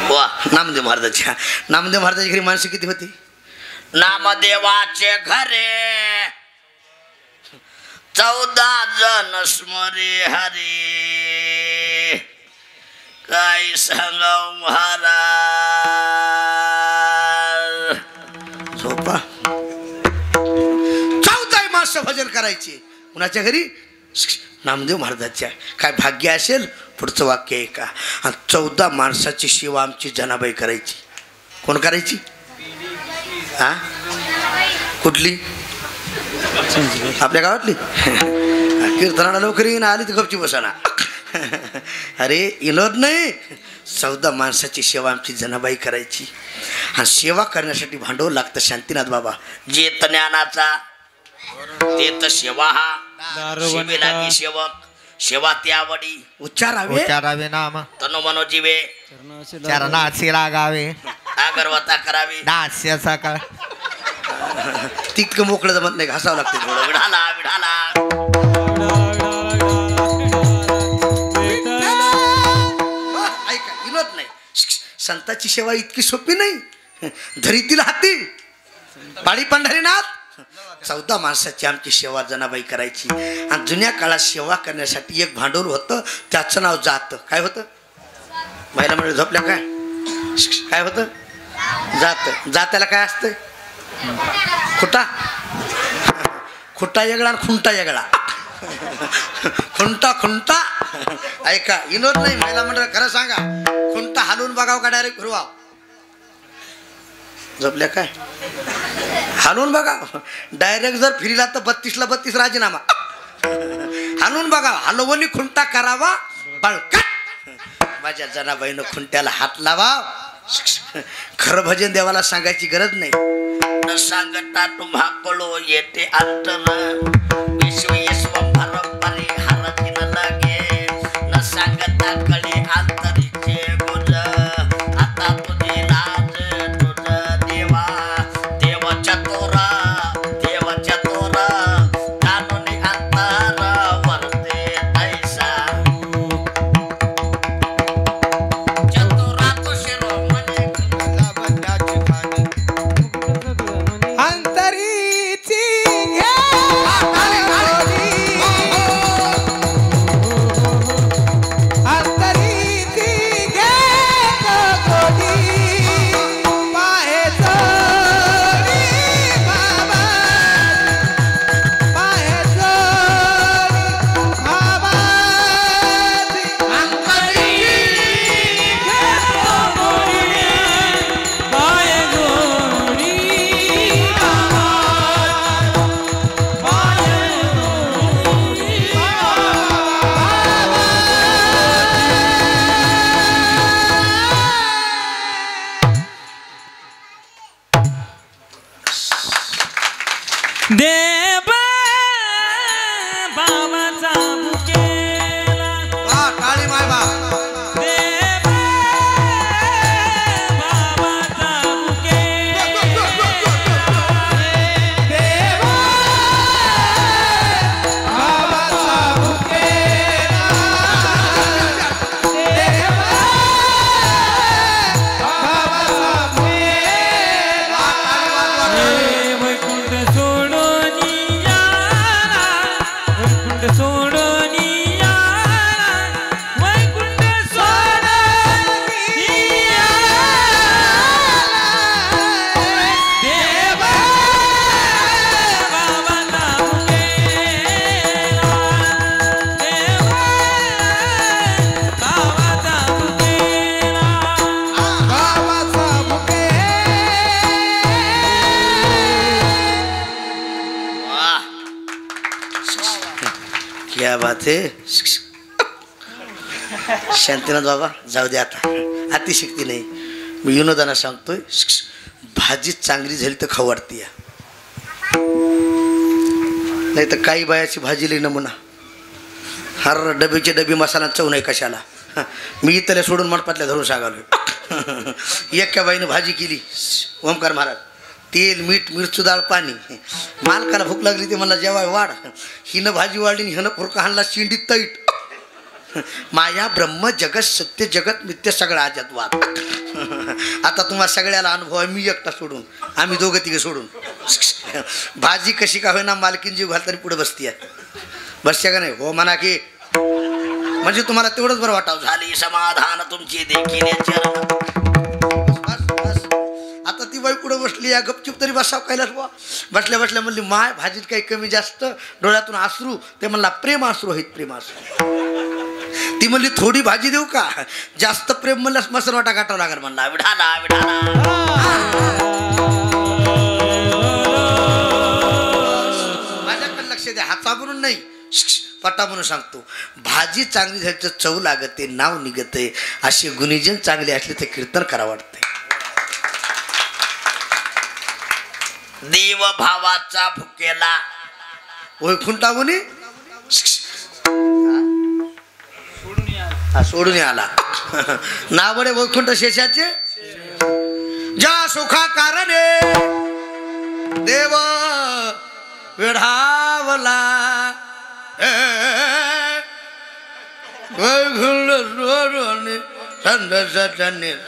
वा नामदेव महाराजाच्या घरी माणसं किती होती नामदेवाचे घरे 14 जण स्मरे हरे काय सांगाव महाराज झोपा 14 माणसं भजन करायचे कुणाच्या घरी नामदेव महाराजाच्या काय भाग्य असेल पुढचं वाक्य आहे का 14 माणसाची सेवा आमची जनाबाई करायची कोण करायची हा कुठली आपल्या गावातली कीर्तनाला लवकर येईन आली तर गपची बसाना अरे इलोद नाही 14 माणसाची सेवा आमची जनाबाई करायची आणि सेवा करण्यासाठी भांडवल लागतं शांतीनाथ बाबा जे ज्ञानाचा ते तर सेवा हा शिबिलागी सेवक सेवा त्यावडी उच्चारावे नाम तनो मनो जीवे चरणाची लागावे अगरवता करावी दास्य सकाळ तितकं मोकळं जमत नाही घासावं लागते थोडं विढाला विढाला ऐका विनोद नाही संताची सेवा इतकी सोपी नाही धरीतील हाती पाळी पंढरीनाथ 14 माणसाची आमची सेवा जनाबाई करायची आणि जुन्या काळात सेवा करण्यासाठी एक भांडवल होतं त्याचं नाव जात काय होतं महिला म्हणजे झोपल्या काय होतं जात जात्याला काय असतं खुटा खुटा वेगळा आणि खुंटा वेगळा खुंटा ऐका विनोद नाही महिला मंडळ खरं सांगा खुंटा हालून बघाव का डायरेक्ट फिरवाव झोपल्या काय हालून बघा डायरेक्ट जर फिरला तर 32 ला 32 राजीनामा हालून बघा हलवणी खुंटा करावा बळकट माझ्या जनाबाईनं खुंट्याला हात लावा खरं भजन देवाला सांगायची गरज नाही न सांगता तुम्हा कळो येते अंतर विश्व यश्वंभर परिहारती न लागे न सांगता कळे अंतरीचे गुज आता तुझी लाज तुझ देवा देवाच्या तोरा कानूनी अंतर वरते ऐसा चतुरा तो शिरोमणी अंतरीची देव बाबाचा बुकेला काळी माय बा देव बाबाचा वैकुंठ सोडून क्या बात आहे. शांतीनाथ बाबा जाऊ दे आता, अतिशक्ती नाही. मी विनोदाना सांगतोय, भाजी चांगली झाली तर खाऊ वाटते या, नाही तर काही बायाची भाजी लई नमुना. हर डबीचे डबी मसाला चव नाही कशाला. मी इथल्या सोडून मंडपातल्या धरून सांगालो. एका बाईनं भाजी केली, ओमकार महाराज, तेल मीठ मिरचू डाळ पाणी. मालकाला भूक लागली ते मला जेवाय वाढ. हिनं भाजी वाढली, हिनं फुरका हाणला शिंडीत तैट. माया ब्रह्म जगत सत्य जगत मिथ्य सगळं आजात वाद. आता तुम्हाला सगळ्याला अनुभव आहे, मी एकटा सोडून, आम्ही दोघं तिघे सोडून. भाजी कशी का होईना मालकीन जीव घालताना पुढे बसती आहे. बसते का नाही? हो म्हणा की, म्हणजे तुम्हाला तेवढंच बरं वाटावं. झाली समाधान तुमची देखील. बस बस. आता ती बाई पुढे बसली, या गपचूप तरी बसाव कैलास बुवा. बसल्या बसल्या म्हणली, माय भाजीत काही कमी जास्त, डोळ्यातून आसरू. ते म्हणला प्रेम आसरू आहेत, प्रेम आसरू. ती म्हणली थोडी भाजी देऊ का? जास्त प्रेम म्हणल्यास मसरवाटा गाठावं लागेल म्हणला. विढाला विढाला. माझ्याकडे लक्ष द्या, हाता म्हणून नाही, पटा म्हणून सांगतो. भाजी चांगली झाली तर चव लागते, नाव निघते. असे गुणीजन चांगले असले तर कीर्तन करा वाटते. देव भावाचा भुकेला ओळखून टाकून सोडून आला. नावडे वैकुंठ शेषाचे ज्या सुखा कारणे देव वेढावला.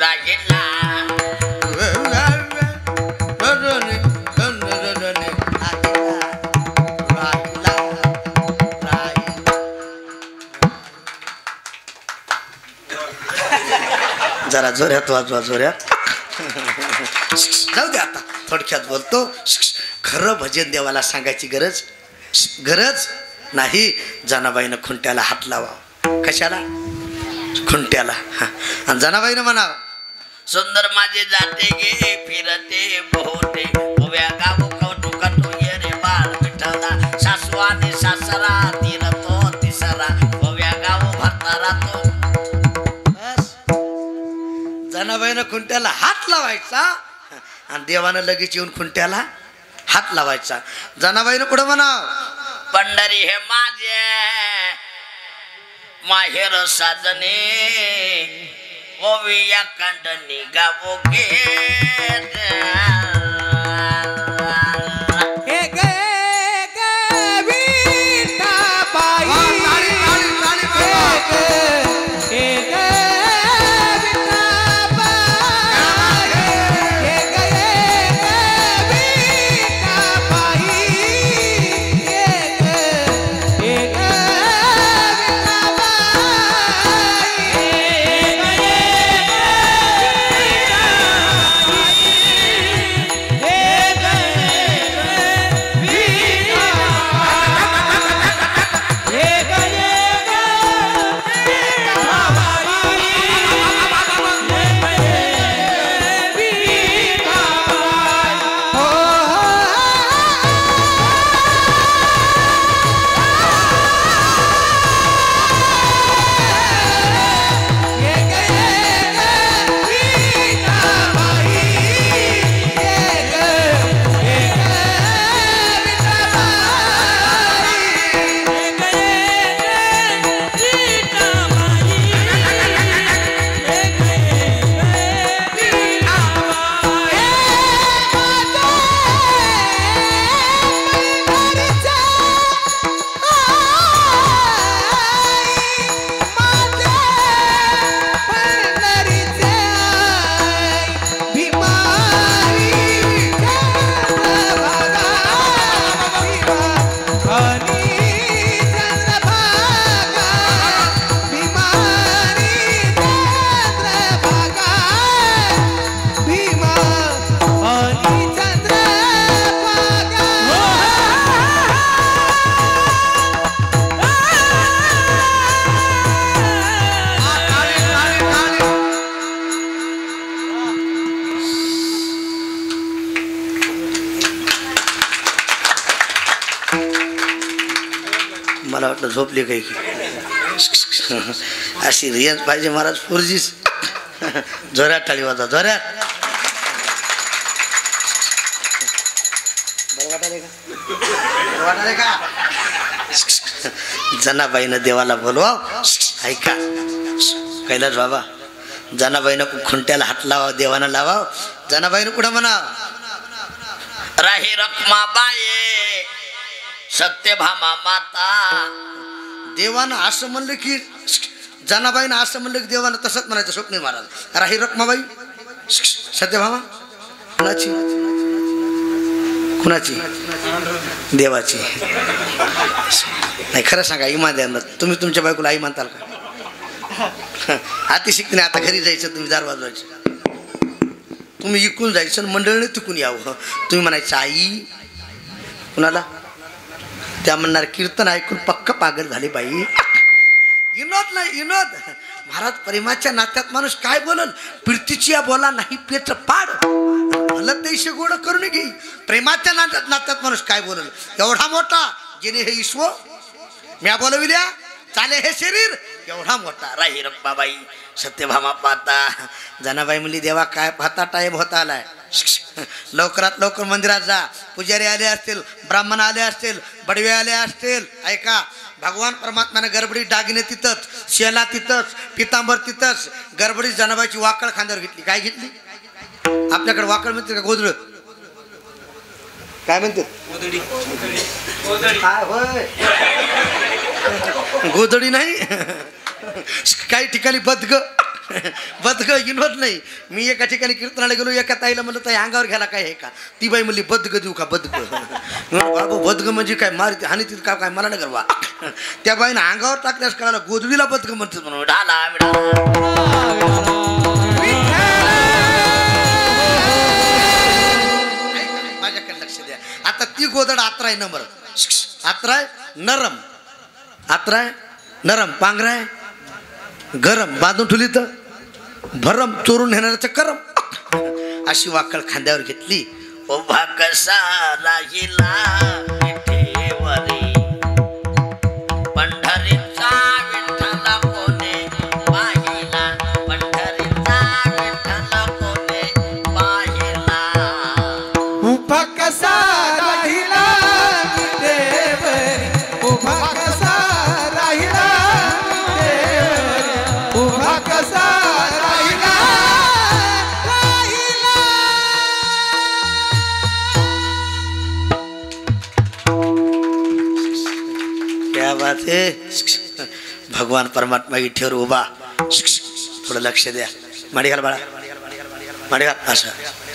राजेला जरा जोऱ्यात वाजवा, जोऱ्यात. जाऊ दे आता, थोडक्यात बोलतो. खरं भजन देवाला सांगायची गरज नाही. जनाबाईनं खुंट्याला हात लावा. कशाला? खुंट्याला. आणि जनाबाईनं म्हणावं, सुंदर माझे जाते गे फिरते पोहते उभ्या गाव कौटुकटो ये रे बाळ विठला. सासू आणि सासरा तिरतो तिसरा उभ्या गाव भरतारा तो. जनाबाईनं खुंट्याला हात लावायचा आणि देवानं लगेच येऊन खुंट्याला हात लावायचा. जनाबाईनं पुढे म्हणाव, पंढरी हे माझे माहेर साजने ओविया कांडणी गावो गे. हे गे गे विठाबाई, हे गे हे मला वाटलं झोपली काही की अशी रेंज पाहिजे महाराज 4G जोरात टाळी वाजवा जोरात वाटाले का जनाबाईनं देवाला बोलवा ऐका कैलास बाबा जनाबाईनं खुंट्याला हात लावा देवानं लावा जनाबाईनं कुठं म्हणा राही रखमाबाई सत्यभामा माता देवानं असं म्हणलं की जनाबाईनं असं म्हणलं की देवानं तसंच म्हणायचं स्वप्नील महाराज राही रखमाबाई सत्यभामा कुणाची कुणाची देवाची नाही खरं सांगा इमान द्या तुम्ही तुमच्या बायकोला आई मानताल का अति शिकणे आता घरी जायचं तुम्ही दार वाजवायचं तुम्ही इकून जायचं मंडळीने तिकून यावं तुम्ही म्हणायचं आई कुणाला त्या म्हणणार कीर्तन ऐकून पक्क पागल झाले बाई विनोद नाही विनोद महाराज प्रेमाच्या नात्यात माणूस काय बोलल प्रीतीची या बोला नाही पेच पाड भलं देश गोड करून घे प्रेमाच्या नात्यात माणूस काय बोलल एवढा मोठा जेणे हे ईश्व म्या बोलविल्या चाले हे शरीर एवढा मोठा राही रखमाबाई सत्यभामा पाता जनाबाई म्हणली देवा काय पाहता टाईम होता आलाय लवकरात लवकर मंदिरात जा पुजारी आले असतील ब्राह्मण आले असतील बडवे आले असतील ऐका भगवान परमात्म्याने गडबडी दागिने तिथंच शेला तिथंच पितांबर तिथंच गडबडी जनाबाईची वाकळ खांद्यावर घेतली काय घेतली आपल्याकडे वाकळ म्हणते का गोधळ काय म्हणते काय होय गोधडी नाही काही ठिकाणी बदग विनोद नाही मी एका ठिकाणी कीर्तनाला गेलो एका ताईला म्हणलं ताई अंगावर घ्यायला काय आहे का ती बाई म्हणली बदग देऊ का बदग बाबा बदग म्हणजे काय मारते हानी तिथं का काय मला नाही करवा त्या बाईनं अंगावर टाकल्यास कळाला गोधडीला बदग म्हणते म्हणून माझ्याकडे लक्ष द्या आता ती गोधड आत्राय नंबर आत्राय नरम आत्राय नरम पांघराय गरम बांधून ठेवली तर भरम चोरून नेणाऱ्याचं करम अशी वाकळ खांद्यावर घेतली उभा कसा राहिला विठेवरी पंढरीचा विठ्ठल कोणे पाहिला पंढरीचा विठ्ठल कोणे पाहिला उभा कसा राहिला देवरी उभा कसा राहिला देवरी उभा कसा राहिला राहिला क्या बात है भगवान परमात्मा इथेवर उभा थोडं लक्ष द्या माडी घाल बाळा माडी घाल असं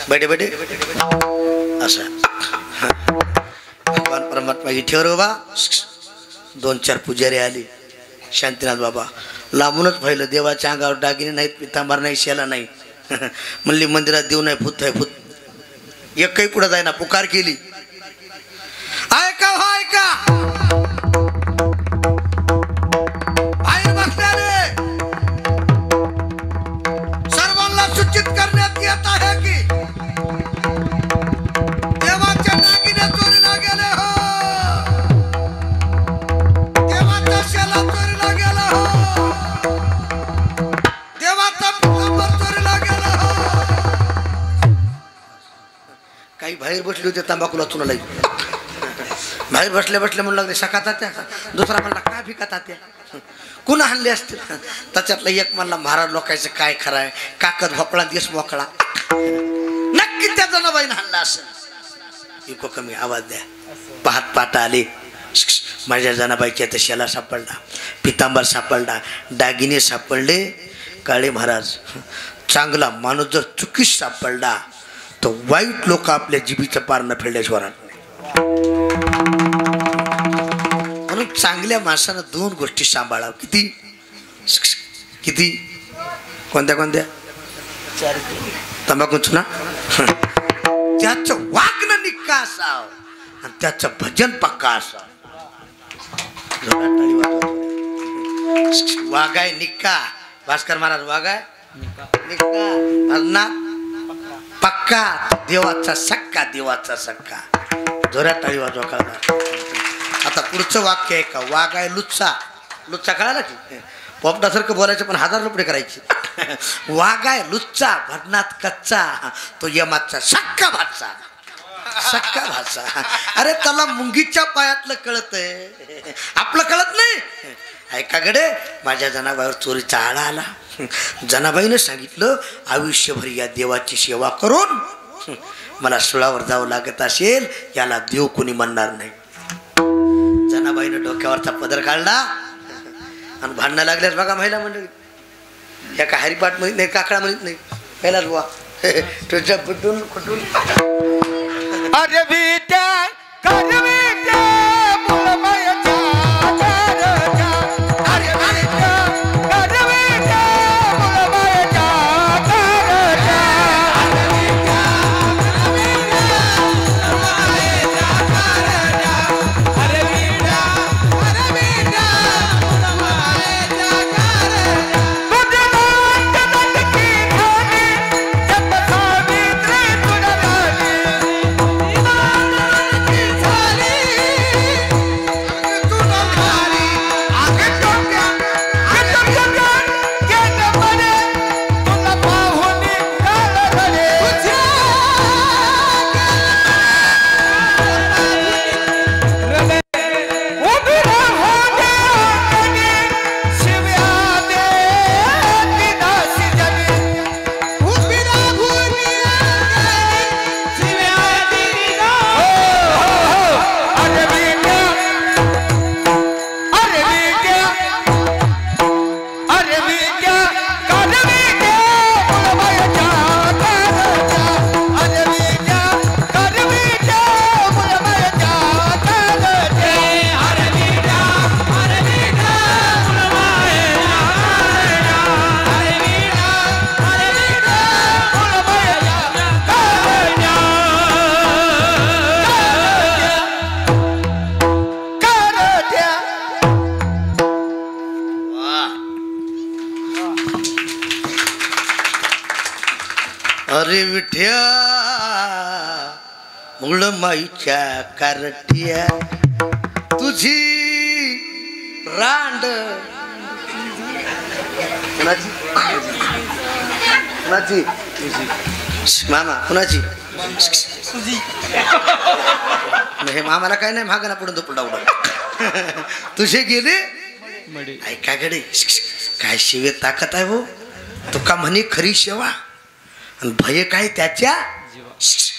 बैठे बैठे असं भगवान परमात्मा इथेवर उभा 2-4 पुजारी आले शांतीनाथ बाबा लांबूनच पाहिलं देवाच्या अंगावर दागिने नाहीत पितांबर नाही शेला नाही म्हणली मंदिरात देऊ नाही भूत आहे भूत एकही पुढे जायना पुकार केली ऐका हो ऐका बाहेर बसल्याने सर्वांना सूचित करण्यात येत आहे की देवाच्या दागिने चोरीला गेले हो देवाचा शेला चोरीला गेला हो देवाचा पितांबर चोरीला गेला हो काही बाहेर बसले होते तंबाखूला चुना लागली बाहेर बसल्या म्हणू लागले सकाता त्या दुसरा म्हणला काय भिकाता त्या कुणा हल्ले असतील त्याच्यातला एक म्हणला महाराज लोकांचं काय खरं आहे काकद भोपळा देश मोकळा नक्की त्या जनाबाईनं हल्ला असेल इको कमी आवाज द्या पाहत पाहता आले माझ्या जनाबाईच्या त्या शेला सापडला पितांबर सापडला दागिने सापडले काळे महाराज चांगला माणूस जर चुकीस सापडला तर वाईट लोक आपल्या जिभीचं पार न फेडल्याशिवाय म्हणून चांगल्या माणसानं 2 गोष्टी सांभाळाव किती किती कोणत्या कोणत्या तंबाखू ना त्याचं वागणं निक्का असावं आणि त्याचं भजन पक्का असावं वागाय निक्का भास्कर महाराज वागाय निक्का भजना पक्का देवाचा सक्का जोरात टाळी वाजवा कळणार आता पुढचं वाक्य आहे का, वाघ आहे लुच्चा. लुच्चा कळाला की पोपटासारखं बोलायचं पण 1000 रुपये करायचे. वाघ आहे लुच्चा भरणात कच्चा, तो यमाचा सक्का भाचा. सक्का भाचा. अरे त्याला मुंगीच्या पायातलं कळतंय, आपलं कळत नाही. ऐका गडे, माझ्या जनाबाईवर चोरीचा आळा आला. जनाबाईनं सांगितलं आयुष्यभर या देवाची सेवा करून मला सुळावर जावं लागत असेल, याला देव कोणी म्हणणार नाही. जनाबाईनं डोक्यावरचा पदर काढला आणि भांडणं लागल्यास बघा महिला मंडळी. या का हरिपाठ म्हणत नाही, काकडा म्हणत नाही, पहिलाच बुवा तुझ्या कुठून कुठून. अरे विद्या कर विद्या मुलमायच्या घरच्या. अरे विद्या कर विद्या मुलमायच्या घरच्या. अरे विद्या कर विद्या मुलमायच्या घरच्या. अरे विद्या कर विद्या मुलमायच्या घरच्या. तुझ्या नाटकात की खाणी जप सावित्री तुझ्या राणी. अरे विठ्या मुळमाईच्या कारट्या, तुझी रांड कुणाची कुणाची मामा कुणाची. हे मामाला काय नाही मागा ना पुढून दुपडा उडा. तुझे गेले ऐका गडे, काय शिवे ताकद आहे हो. तुका म्हणे खरी सेवा आणि भय काय त्याच्या.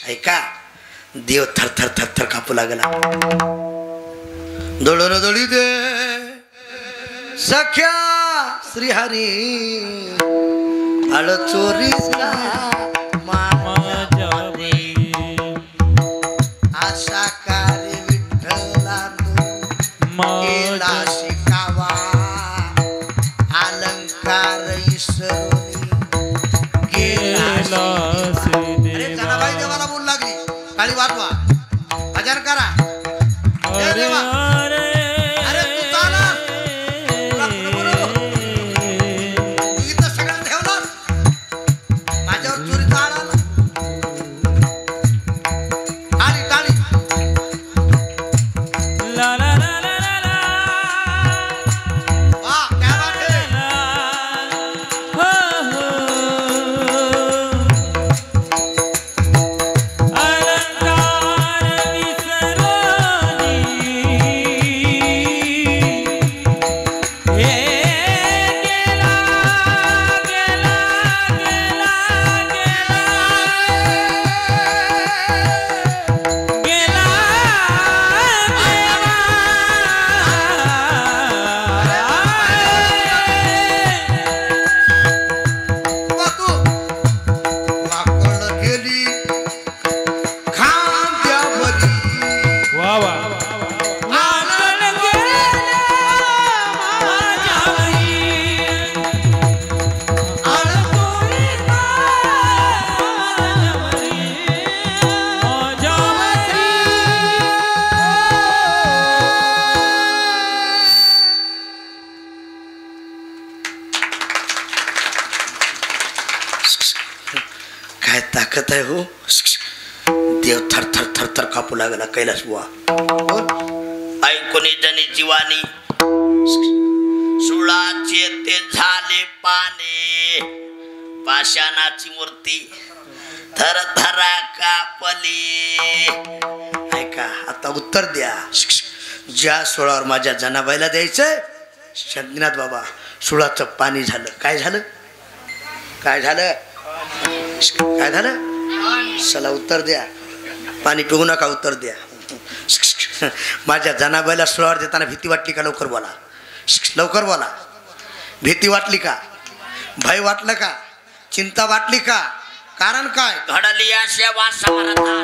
ऐका, देव थर थर थर थर कापू लागला. दळण दळी दे सख्या श्रीहरी आळ चोरीचा आशा कार्य विठ्ठला केला शिकावा अलंकार ईश्वरोनी गेला. अरे जनाबाई देवाला बोल लागली, टाळी वाजवा, भजन करा. हे देवा, अरे तू चाला, तुला पुढं बोलव. तू इथं सगळं ठेवलं, माझ्यावर चोरीचा आळा आला. टाळी टाळी. वाह, क्या बात है. काय ताकद आहे हो. देव थर थर थर थर कापू लागला कैलास बुवा. ऐकून जनी जीवानी सुळाचे ते झाले पाने पाषाणाची मूर्ती थर थरा कापली. ऐका आता उत्तर द्या. ज्या सोळावर माझ्या जनाबाईला द्यायचंय शंकरनाथ बाबा सुळाचं पाणी झालं. काय झालं? काय झालं? काय झालं? चला उत्तर द्या. पाणी पिऊ नका, उत्तर द्या. माझ्या जनाबाईला सुळावर देताना भीती वाटली का? लवकर बोला, लवकर बोला. भीती वाटली का? भय वाटलं का? चिंता वाटली का? कारण काय? घडली या सेवा समर्था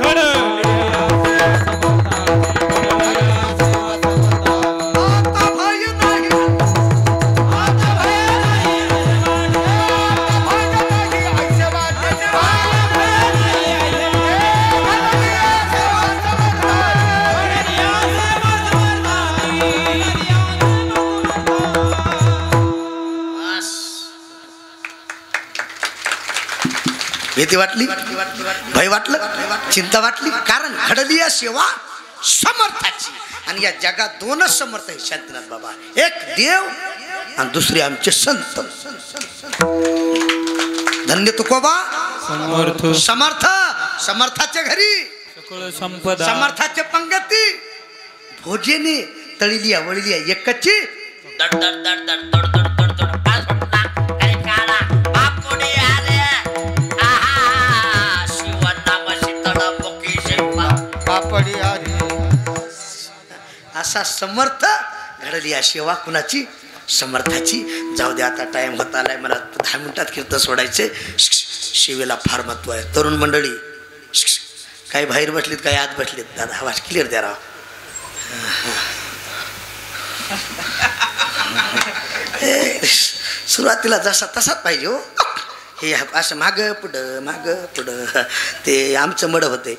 भीती वाटली, भय वाटलं, चिंता वाटली. कारण घडली या सेवा समर्थाची. आणि या जगात दोनच समर्थ आहे शांतीनाथ बाबा. एक देव आणि दुसरे आमचे संत. धन्य तुकोबा समर्थ समर्थ. समर्थाच्या घरी सकळ संपदा समर्थाच्या पंगती भोजेने तळिलिया वळिलिया एकची दड दड दड दड दड दड दड दड पाच फटला काही काढा बापुडी आले. आहा शिवनाम शीतळ मुखी शेपा पापडी आली. असा समर्थ घडली या सेवा कुणाची? समर्थाची. जाऊ दे आता टाइम होत आलाय. मला 10 मिनिटात कीर्तन सोडायचे. शिवेला फार महत्व आहे. तरुण मंडळी काही बाहेर बसलीत, काही आत बसलीत. दादा आवाज क्लिअर द्या राव. सुरुवातीला जसा तसाच पाहिजे हो. हे असं मागं पुढं ते आमचं मड होते.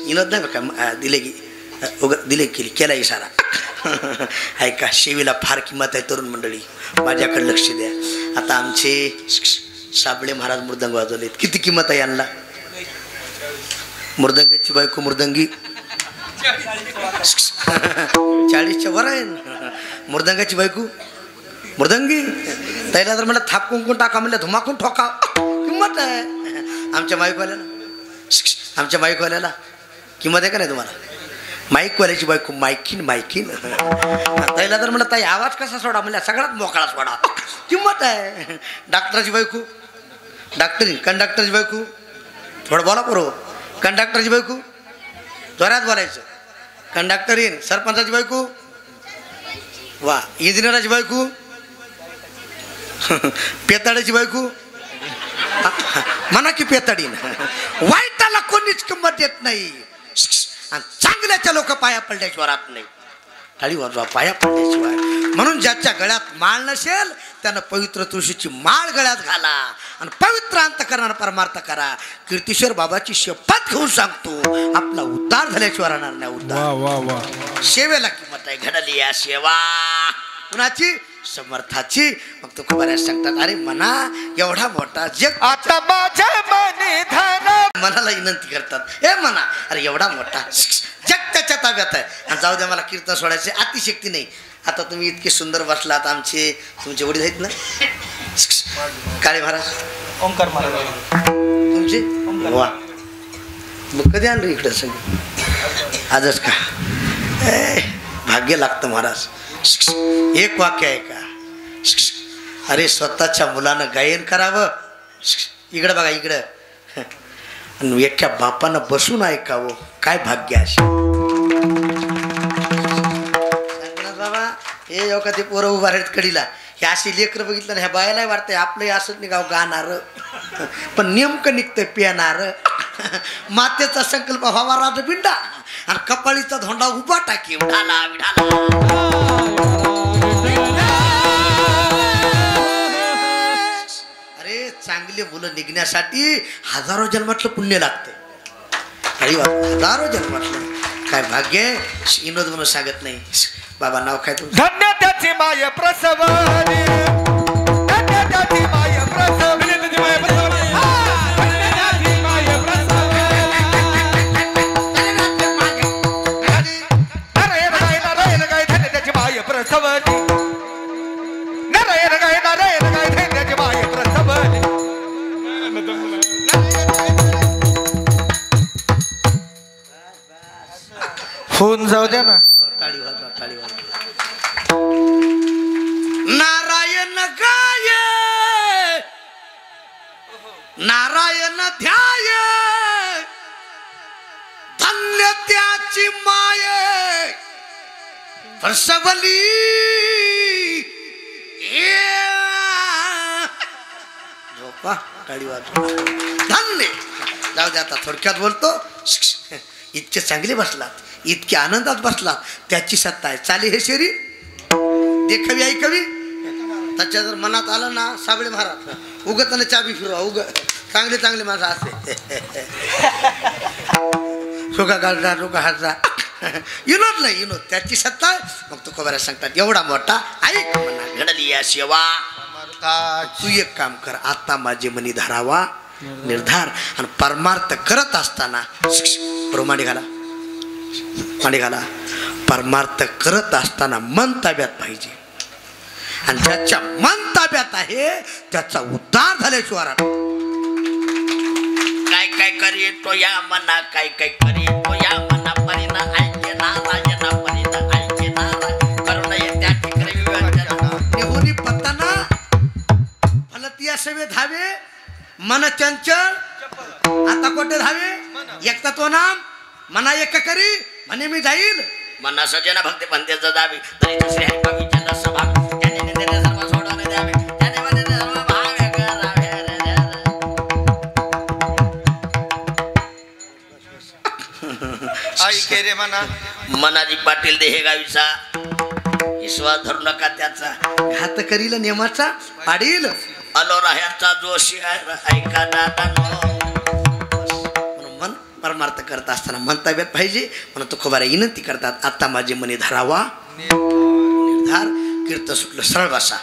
विनोद नाही बघा. दिले की दिले केला इशारा. ऐका शेवीला फार किंमत आहे तरुण मंडळी. माझ्याकडे लक्ष द्या. आता आमचे साबळे महाराज मृदंग वाजवलेत. किती किंमत आहे यांना? मृदंगाची बायको मृदंगी 40च्या वर आहे. मृदंगाची बायको मृदंगी. त्याला जर म्हणलं थाप कुंकून टाका, म्हणलं धुमाकून ठोका. किंमत आहे. आमच्या माईकवाल्याला किंमत आहे का नाही तुम्हाला? माईकवाल्याची बायको मायकीन. त्याला जर म्हणलं ताई आवाज कसा सोडा, म्हणल्या सगळ्यात मोकळा सोडा. किंमत आहे. डॉक्टरची बायको कंडक्टरची बायको थोडं बोला बरोबर. कंडक्टरची बायको जोरात बोलायचं. कंडक्टर येईन. सरपंचाची बायको वा. इंजिनियराची बायको पेताड्याची बायको म्हणा की पेताडीन. वाईटाला कोणीच किंमत देत नाही. आणि चांगल्याच्या लोक पाया पडल्याशिवाय राहत नाही. टाळी वाजवा पाया पडल्याशिवाय. म्हणून ज्याच्या गळ्यात माळ नसेल त्यानं पवित्र तुळशीची माळ गळ्यात घाला आणि पवित्र अंतःकरणानं परमार्थ करा. कीर्तीश्वर बाबाची शपथ घेऊन सांगतो, आपला उद्धार झाल्याशिवाय राहणार नाही. उद्धार सेवेला किंमत आहे. घडली या सेवा कुणाची? समर्थाची. मग तो बऱ्याच सांगतात अरे मना एवढा मोठा जग आता माझ्या मनी धन. मनाला विनंती करतात, ए मना अरे एवढा मोठा जग त्याच्या ताब्यात आहे. आणि जाऊ द्या मला कीर्तन सोडायचे अतिशक्ती नाही. आता तुम्ही इतके सुंदर बसलात. तुमचे वडील आहेत ना काळे महाराज? ओंकार महाराज तुमचे वा. मग कधी आणलं इकडं सगळं? आजच का? भाग्य लागतं महाराज. एक वाक्य आहे का? अरे स्वतःच्या मुलानं गायन करावं. इकडं बघा इकडं. आणि एका बापानं बसून ऐकावं. काय भाग्य असे बाबा. हे का ते पोरं उभा आहेत कडीला. हे अशी लेकरं बघितलं ना ह्या बायाला वाटतंय आपलंही असंच निघाव गाणार. पण नेमकं निघतंय पिणार. मातेचा संकल्प व्हावा राजबिंडा आणि कपाळीचा धोंडा उभा टाकी. अरे चांगले मुलं निघण्यासाठी हजारो जन्मातलं पुण्य लागतं. हजारो जन्मातलं काय भाग्य. विनोद म्हणून सांगत नाही. बाबा नाव काय तुमचं? धन्य त्याची माय प्रसवनी. धन्य त्याची माय प्रसवनी. अरे प्रसवली नारायण गाय धैर्याची माय प्रसवली होऊन जाऊ द्या ना टाळी वाजवा टाळी वाजवा नारायण गाय नारायण ध्याय धन्य त्याची माय प्रसवली झोपा टाळी वाजवा धन्य जाऊ दे आता थोडक्यात बोलतो इतके चांगले बसलात इतके आनंदात बसलात त्याची सत्ता आहे चाले हे शरीर देखावी ऐकावी त्याच्या जर मनात आलं ना साबळे महाराज उगताना चाबी फिरवा उग चांगले चांगले माणसं असते सुका गालचा सुका हातचा विनोद नाही विनोद त्याची सत्ता आहे मग तो खबर सांगतात एवढा मोठा ऐक म्हणा घडली या सेवा तू एक काम कर आता माझे मनी धरावा निर्धार आणि परमार्थ करत असताना बरोबर मांडी घाला परमार्थ करत असताना मन ताब्यात पाहिजे आणि ज्याच्या मन ताब्यात आहे त्याचा उद्धार झाल्याशिवाय काय काय करी तो या मना काय काय करी तो या मना परिना ऐके नारायणा परिना ऐके नारायण करुणा त्या ठिकाणी निहोनी पत्ताना फलतिया सेवे धावे मन चंचल आता कोठे धावे एकता तो नाम मना एक करी म्हणे मी जाईल मना सजना भक्ती पंथेचा दावी तरी दुसरे आहे बाकीच्या सभा त्याने निंदेने सर्व सोडवणे द्यावे त्याने मध्ये सर्व भाग करावे आई के रे म्हणा मनाजी पाटील देहेगावीचा विश्वास धरू नका त्याचा घात करील नेमाचा पाडील अलो राह्याचा जोशी ऐका दादा मन परमार्थ करत असताना मन ताब्यात पाहिजे म्हणून तो खबारा विनंती करतात आता माझे मनी धरावा निर्धार कीर्त सुटलं सरळ बसा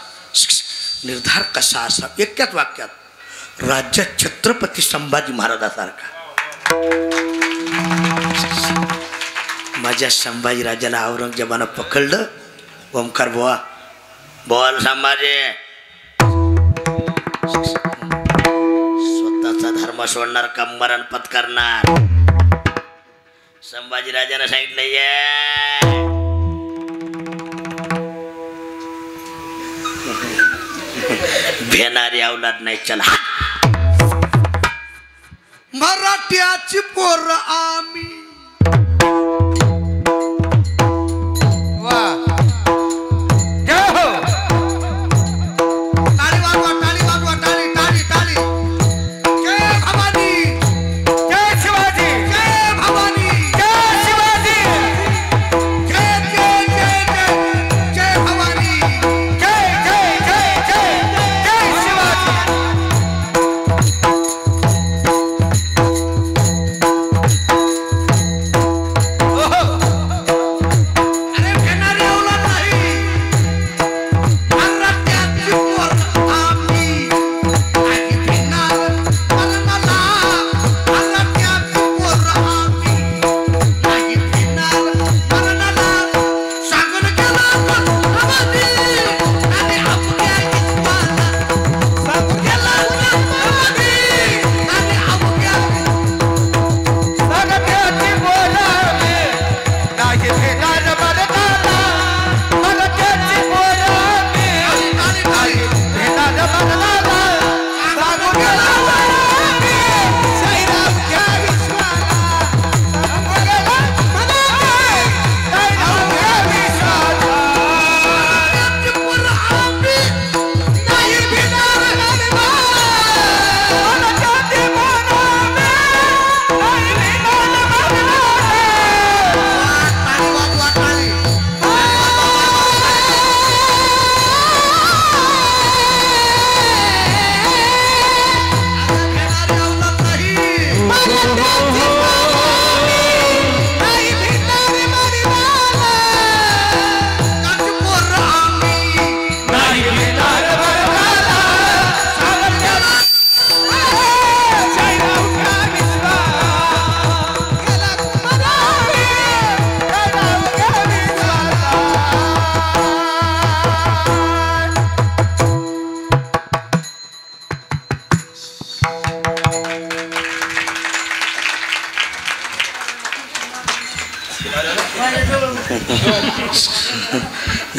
निर्धार कसा असा एकाच वाक्यात राज्यात छत्रपती संभाजी महाराजासारखा माझ्या संभाजी राजाला औरंगजेबानं पकडलं ओमकार बुवा बोल संभाजी स्वतःचा धर्म सोडणार का मरण पत्करणार संभाजीराजानं सांगितलं ये भेणारी अवलाद नाही चला मराठ्याची पोर आम्ही वा जय हो टाळी वाजवा टाळी वाजवा टाळी टाळी टाळी जय भवानी जय शिवाजी जय भवानी जय शिवाजी जय जय जय जय जय भवानी जय जय जय जय जय शिवाजी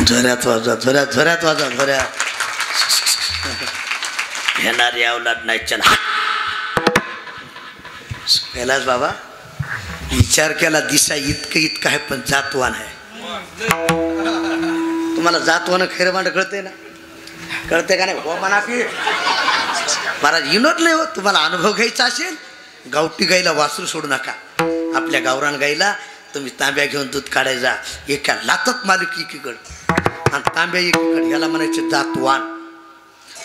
झोऱ्यात वाजवा, झोऱ्यात वाजवा, झोऱ्यात. येणारी अवलाद नाही. चल कैलास बाबा विचार केला दिसा इतकं आहे पण जातवान आहे. तुम्हाला जातवान खैर मांड कळते ना, कळते का नाही? हो म्हणा की महाराज विनोद नाही हो. तुम्हाला अनुभव घ्यायचा असेल गावठी गाईला वासरू सोडू नका. आपल्या गावरान गाईला तुम्ही तांब्या घेऊन दूध काढायचा, एका लातात मालिक एकीकड आणि तांब्या एकीकड, याला म्हणायचे जातवान.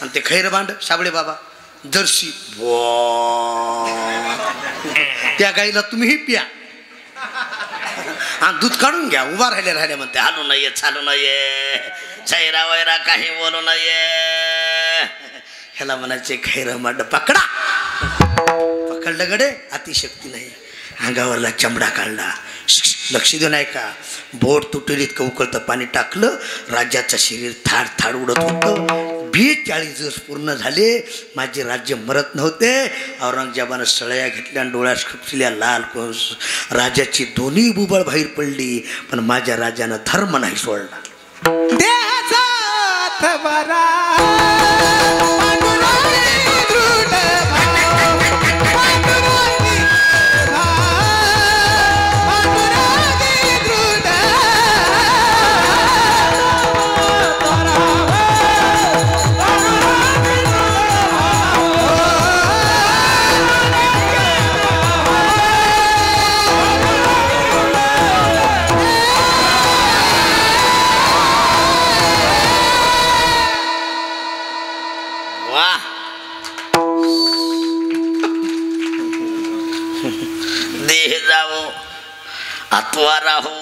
आणि ते खैर मांड साबळे बाबा जर्सी, त्या गाईला तुम्हीही पिया आणि दूध काढून घ्या. उभा राहिले म्हणते हालू नये, चालू नये, चैरा वैरा काही बोलू नये. ह्याला म्हणायचे खैर मांड पकडा. पकडलं गडे अतिशक्ती नाही, अंगावरला चमडा काढला. लक्ष देऊन ऐका. बोट तुटेल इतकं उकळतं पाणी टाकलं, राज्याचं शरीर थाड थाड उडत होतं. 42 दिवस पूर्ण झाले, माझे राज्य मरत नव्हते. औरंगजेबानं सळया घेतल्या आणि डोळ्यात खुपसल्या लाल कोस. राजाची दोन्ही बुबळ बाहेर पडली, पण माझ्या राजानं धर्म नाही सोडला. देह जावो अथवा राहो,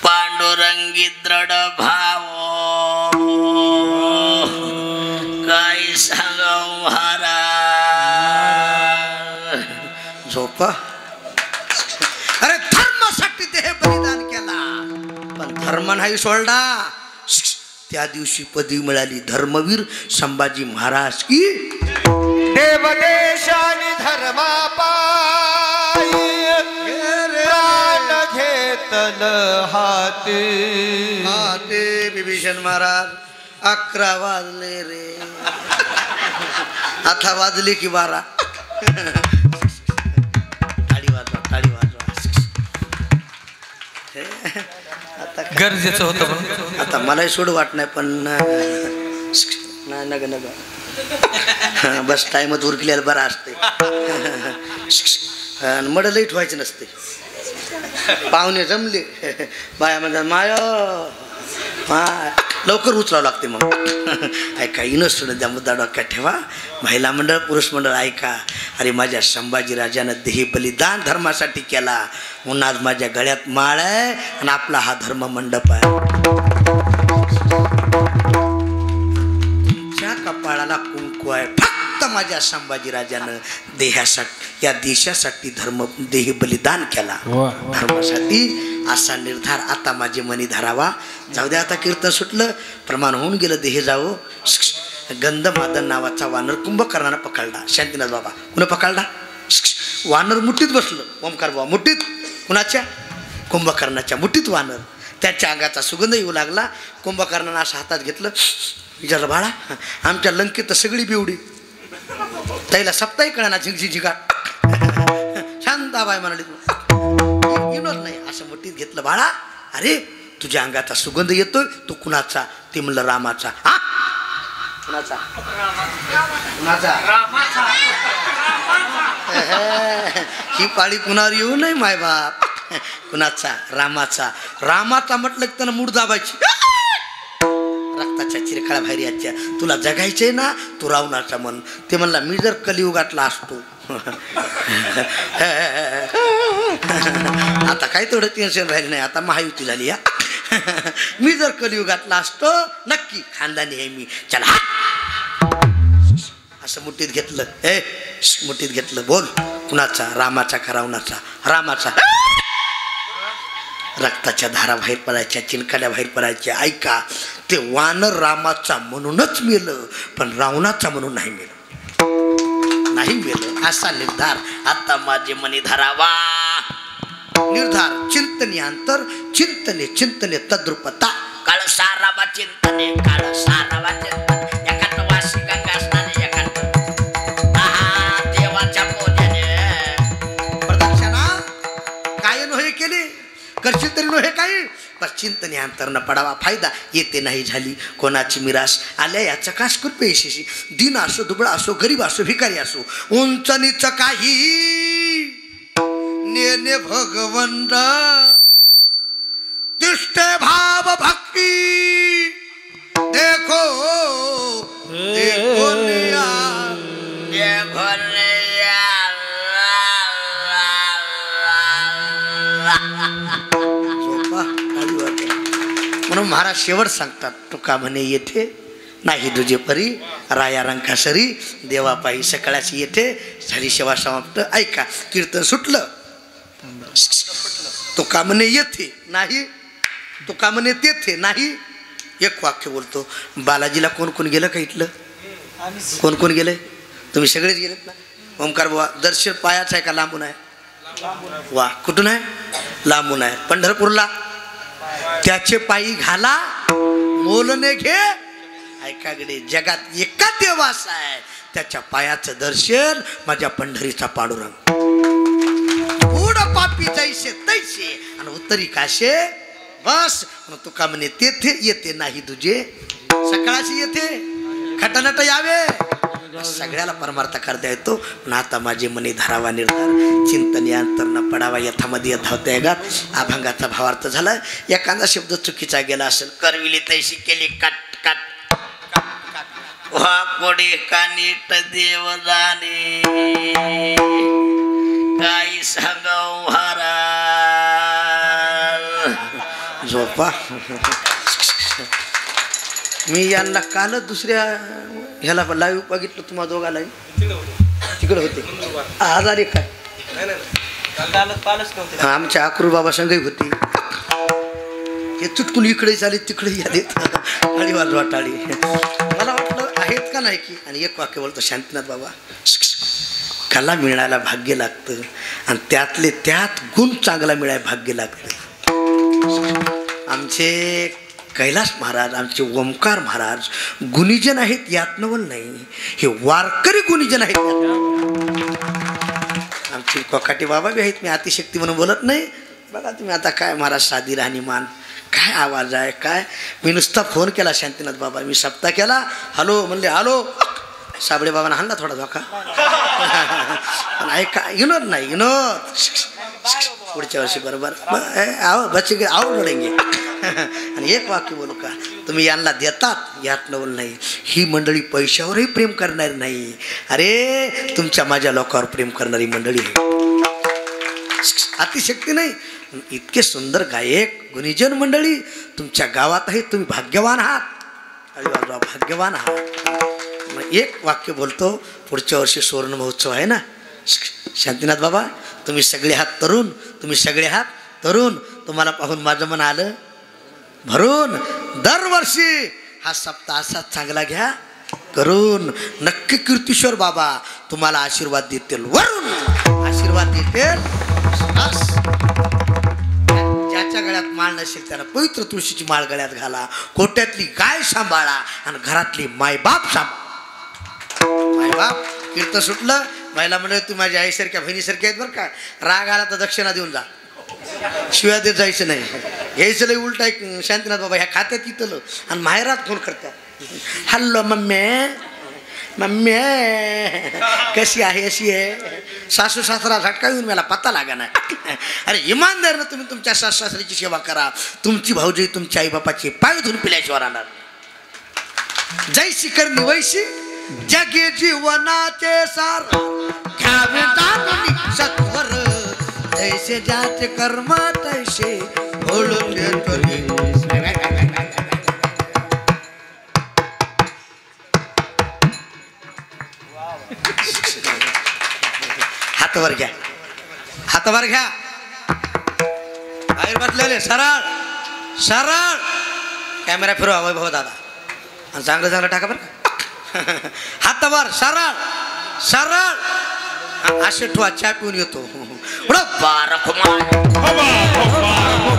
पांडुरंगी दृढ भाव. काही सांगाव महाराज. झोपा. अरे धर्मासाठी देह बलिदान केला, पण धर्म नाही सोडला. त्या दिवशी पदवी मिळाली धर्मवीर संभाजी महाराज की. देवदेशानी धर्मा पायी प्राण घेतल हाती. ते विभीषण महाराज 11 वाजले रे, आता वाजले की 12. टाळी वाजवा, टाळी वाजवा. आता गरजेचं होतं. आता मलाही सोड वाट नाही, पण नाही नग नग बस टाइमच उरकल्याला बरा असते. मड लेट व्हायचं नसते. पाहुणे जमले बाया म्हणतात माय लवकर उचलावं लागते. मग ऐका इनस्टुडंट त्या मुद्दा डोक्यात ठेवा. महिला मंडळ पुरुष मंडळ ऐका. अरे माझ्या संभाजी राजानं देह बलिदान धर्मासाठी केला, म्हणून आज माझ्या गळ्यात माळ आहे आणि आपला हा धर्म मंडप आहे. तुमच्या कपाळाला कुंकू आहे. फक्त माझ्या संभाजी राजानं देहासाठी या देशासाठी देह बलिदान केला धर्मासाठी. असा निर्धार आता माझे मनी धरावा. जाऊ द्या आता कीर्तन सुटलं, प्रमाण होऊन गेलं. देह जावो. गंधमादन नावाचा वानर कुंभकर्णानं पकडला. शांतीनाथ बाबा कुणा पकडला? वानर मुठीत बसलं. ओमकार बाबा मुठीत. कुणाच्या? कुंभकर्णाच्या मुठीत वानर. त्याच्या अंगाचा सुगंध येऊ लागला. कुंभकर्णानं असं हातात घेतलं. विचारलं बाळा आमच्या लंकेत सगळी बिवडी, त्याला सप्ताही कळना झिंगा. शांताबाई म्हणाली विनोद नाही. असं मुठीत घेतलं. बाळा अरे तुझ्या अंगाचा सुगंध येतोय. तो कुणाचा? ते म्हणलं रामाचा. हा कुणाचा? कुणाचा? ही पाळी कुणावर येऊ नये माय बाप. कुणाचा? रामाचा. रामाचा म्हटलं की त्यानं मूड दाबायची. रक्ताच्या चिरखळा बाहेर याच्या. तुला जगायचंय ना, तू रावणाचा म्हण. ते म्हणला मी जर कलियुगातला असतो. आता काय तेवढं टेन्शन राहिलं नाही. आता महायुती झाली. या मी जर कलियुगातला असतो नक्की खानदानी आहे मी. चला असं मुठीत घेतलं. मुठीत घेतलं. बोल कुणाचा? रामाचा का रावणाचा? रामाचा. रक्ताच्या धारा बाहेर पडायच्या, चिनकाड्या बाहेर पडायच्या. ऐका ते वानर रामाचा म्हणूनच मेलं, पण रावणाचा म्हणून नाही मेलं. नाही मेलं. असा निर्धार आता माझे मनी धरावा. निर्धार चिंतने अंतर चिंतने चिंतने तद्रुपता काळ साराबा चिंतने काळ साराबा चिंतने एकांत वासी गंगा स्नाने एकांत देवाच्या पूजेने प्रदक्षिणा काय नोहे केले करशील तरी नोहे काही पण चिंतने अंतर न पडावा फायदा येते नाही झाली कोणाची मिरास आल्या याचा कास कृपे यशस्वी दिन असो दुबळा असो गरीब असो भिकारी असो उंच नीच काही नेने भगवंत तिष्ठे भाव भक्ती देखो देखो निया म्हणून महाराज शेवट सांगतात तुका म्हणे येथे नाही तुझे परी राया रंकासरी देवापायी सकाळची येथे झाली सेवा समाप्त ऐका कीर्तन सुटलं तुका म्हणे येथे नाही तुका म्हणे तेथे नाही एक वाक्य बोलतो बालाजीला कोण कोण गेलं का इथलं कोण कोण गेले तुम्ही सगळेच गेलेत ना ओंकार बाबा दर्शन पायाच आहे का लांबून आहे वा कुठून आहे लांबून आहे पंढरपूरला त्याचे पायी घाला मोलने घे ऐकाकडे जगात एका देवास आहे त्याच्या पायाचं दर्शन माझ्या पंढरीचा पांडुरंग पुढ पापी जैसे तैसे आणि उत्तरी काशे बस तुका म्हणे तेथे येते नाही तुझे सकाळची येते खटानट यावे सगळ्याला परमार्थ करता येतो पण आता माझे मने धरावा निर्धार चिंतने अंतर न पडावा यथामध्ये यथावता येगात अभंगाचा भावार्थ झाला एखादा शब्द चुकीचा गेला असेल करविली तैशी केली कट कट वा कोडी कानीट देव जाणे काही सांगाव हरा झोपा मी यांना कालच दुसऱ्या ह्याला लाईव्ह बघितलं तुम्हा दोघालाही तिकडे होते आजारी काय आमच्या अक्रूर बाबा संघही होती हे चुटकून इकडे चाले तिकडे या देत हळीवाल वाटाळी मला वाटलं आहेत का नाही की आणि एक वाक्य बोलतो शांतीनाथ बाबा कला मिळायला भाग्य लागतं आणि त्यातले त्यात गुण चांगला मिळायला भाग्य लागतं आमचे कैलास महाराज आमचे ओमकार महाराज गुणीजन आहेत यात नवल नाही हे वारकरी गुणीजन आहेत आमचे कोकाटे बाबा बी आहेत मी अतिशक्ती म्हणून बोलत नाही बघा तुम्ही आता काय महाराज साधी राहणीमान काय आवाज आहे काय मी नुसता फोन केला शांतीनाथ बाबा मी सप्ताह केला हॅलो म्हणले हॅलो साबळे बाबांना हाणला थोडा धोका पण ऐका विनोद नाही विनोद पुढच्या वर्षी बरोबर आओ बच्चे आओ लढेंगे आणि एक वाक्य बोलू का तुम्ही यांना देतात यात नवल नाही ही मंडळी पैशावरही प्रेम करणारी नाही अरे तुमच्या माझ्या लोकांवर प्रेम करणारी मंडळी आहे अतिशक्ती नाही इतके सुंदर गायक गुणीजन मंडळी तुमच्या गावात आहेत तुम्ही भाग्यवान आहात भाग्यवान आहात एक वाक्य बोलतो पुढच्या वर्षी सुवर्ण महोत्सव आहे ना शांतीनाथ बाबा तुम्ही सगळे आहात तरुण तुम्ही सगळे आहात तरुण तुम्हाला पाहून माझं मन आलं भरून दरवर्षी हा सप्ताह असाच चांगला घ्या करून नक्की कीर्तीश्वर बाबा तुम्हाला आशीर्वाद देतील वरून आशीर्वाद देतील ज्याच्या गळ्यात माळ नसेल त्याला पवित्र तुळशीची माळ गळ्यात घाला कोट्यातली गाय सांभाळा आणि घरातली मायबाप सांभाळा मायबाप कीर्तन सुटलं महिला म्हणजे तू माझ्या आईसारख्या बहिणीसारख्या आहेत बरं का राग आला तर दक्षिणा देऊन जा शिवाय देत जायचं नाही घ्यायचं लई उलट एक शांतीनाथ बाबा ह्या खात्यात इथलं आणि माहेरात फोन करतात हॅलो मम्मी मम्मी कशी आहे अशी आहे सासू सासरा झटका येऊन मला पत्ता लागा नाही अरे इमानदारनं तुम्ही तुमच्या सासू सासऱ्याची सेवा करा तुमची भाऊजी तुमच्या आईबापाची पाय धुवून पिल्याशिवाय राहणार जैशी करणी वैशी जगे जीवनाचे सार घ्यावे जाणून सत्वर जैसे ज्याचे कर्म तैसे बोलून देतो हातवर घ्या हातवर घ्या बाहेर बसलेले सरळ सरळ कॅमेरा फिरवा वैभव दादा आणि चांगलं चांगलं टाका बरं हातावर सरळ सरळ असे ठेवा चहा पिऊन येतो बारक माय बाबा, बाबा,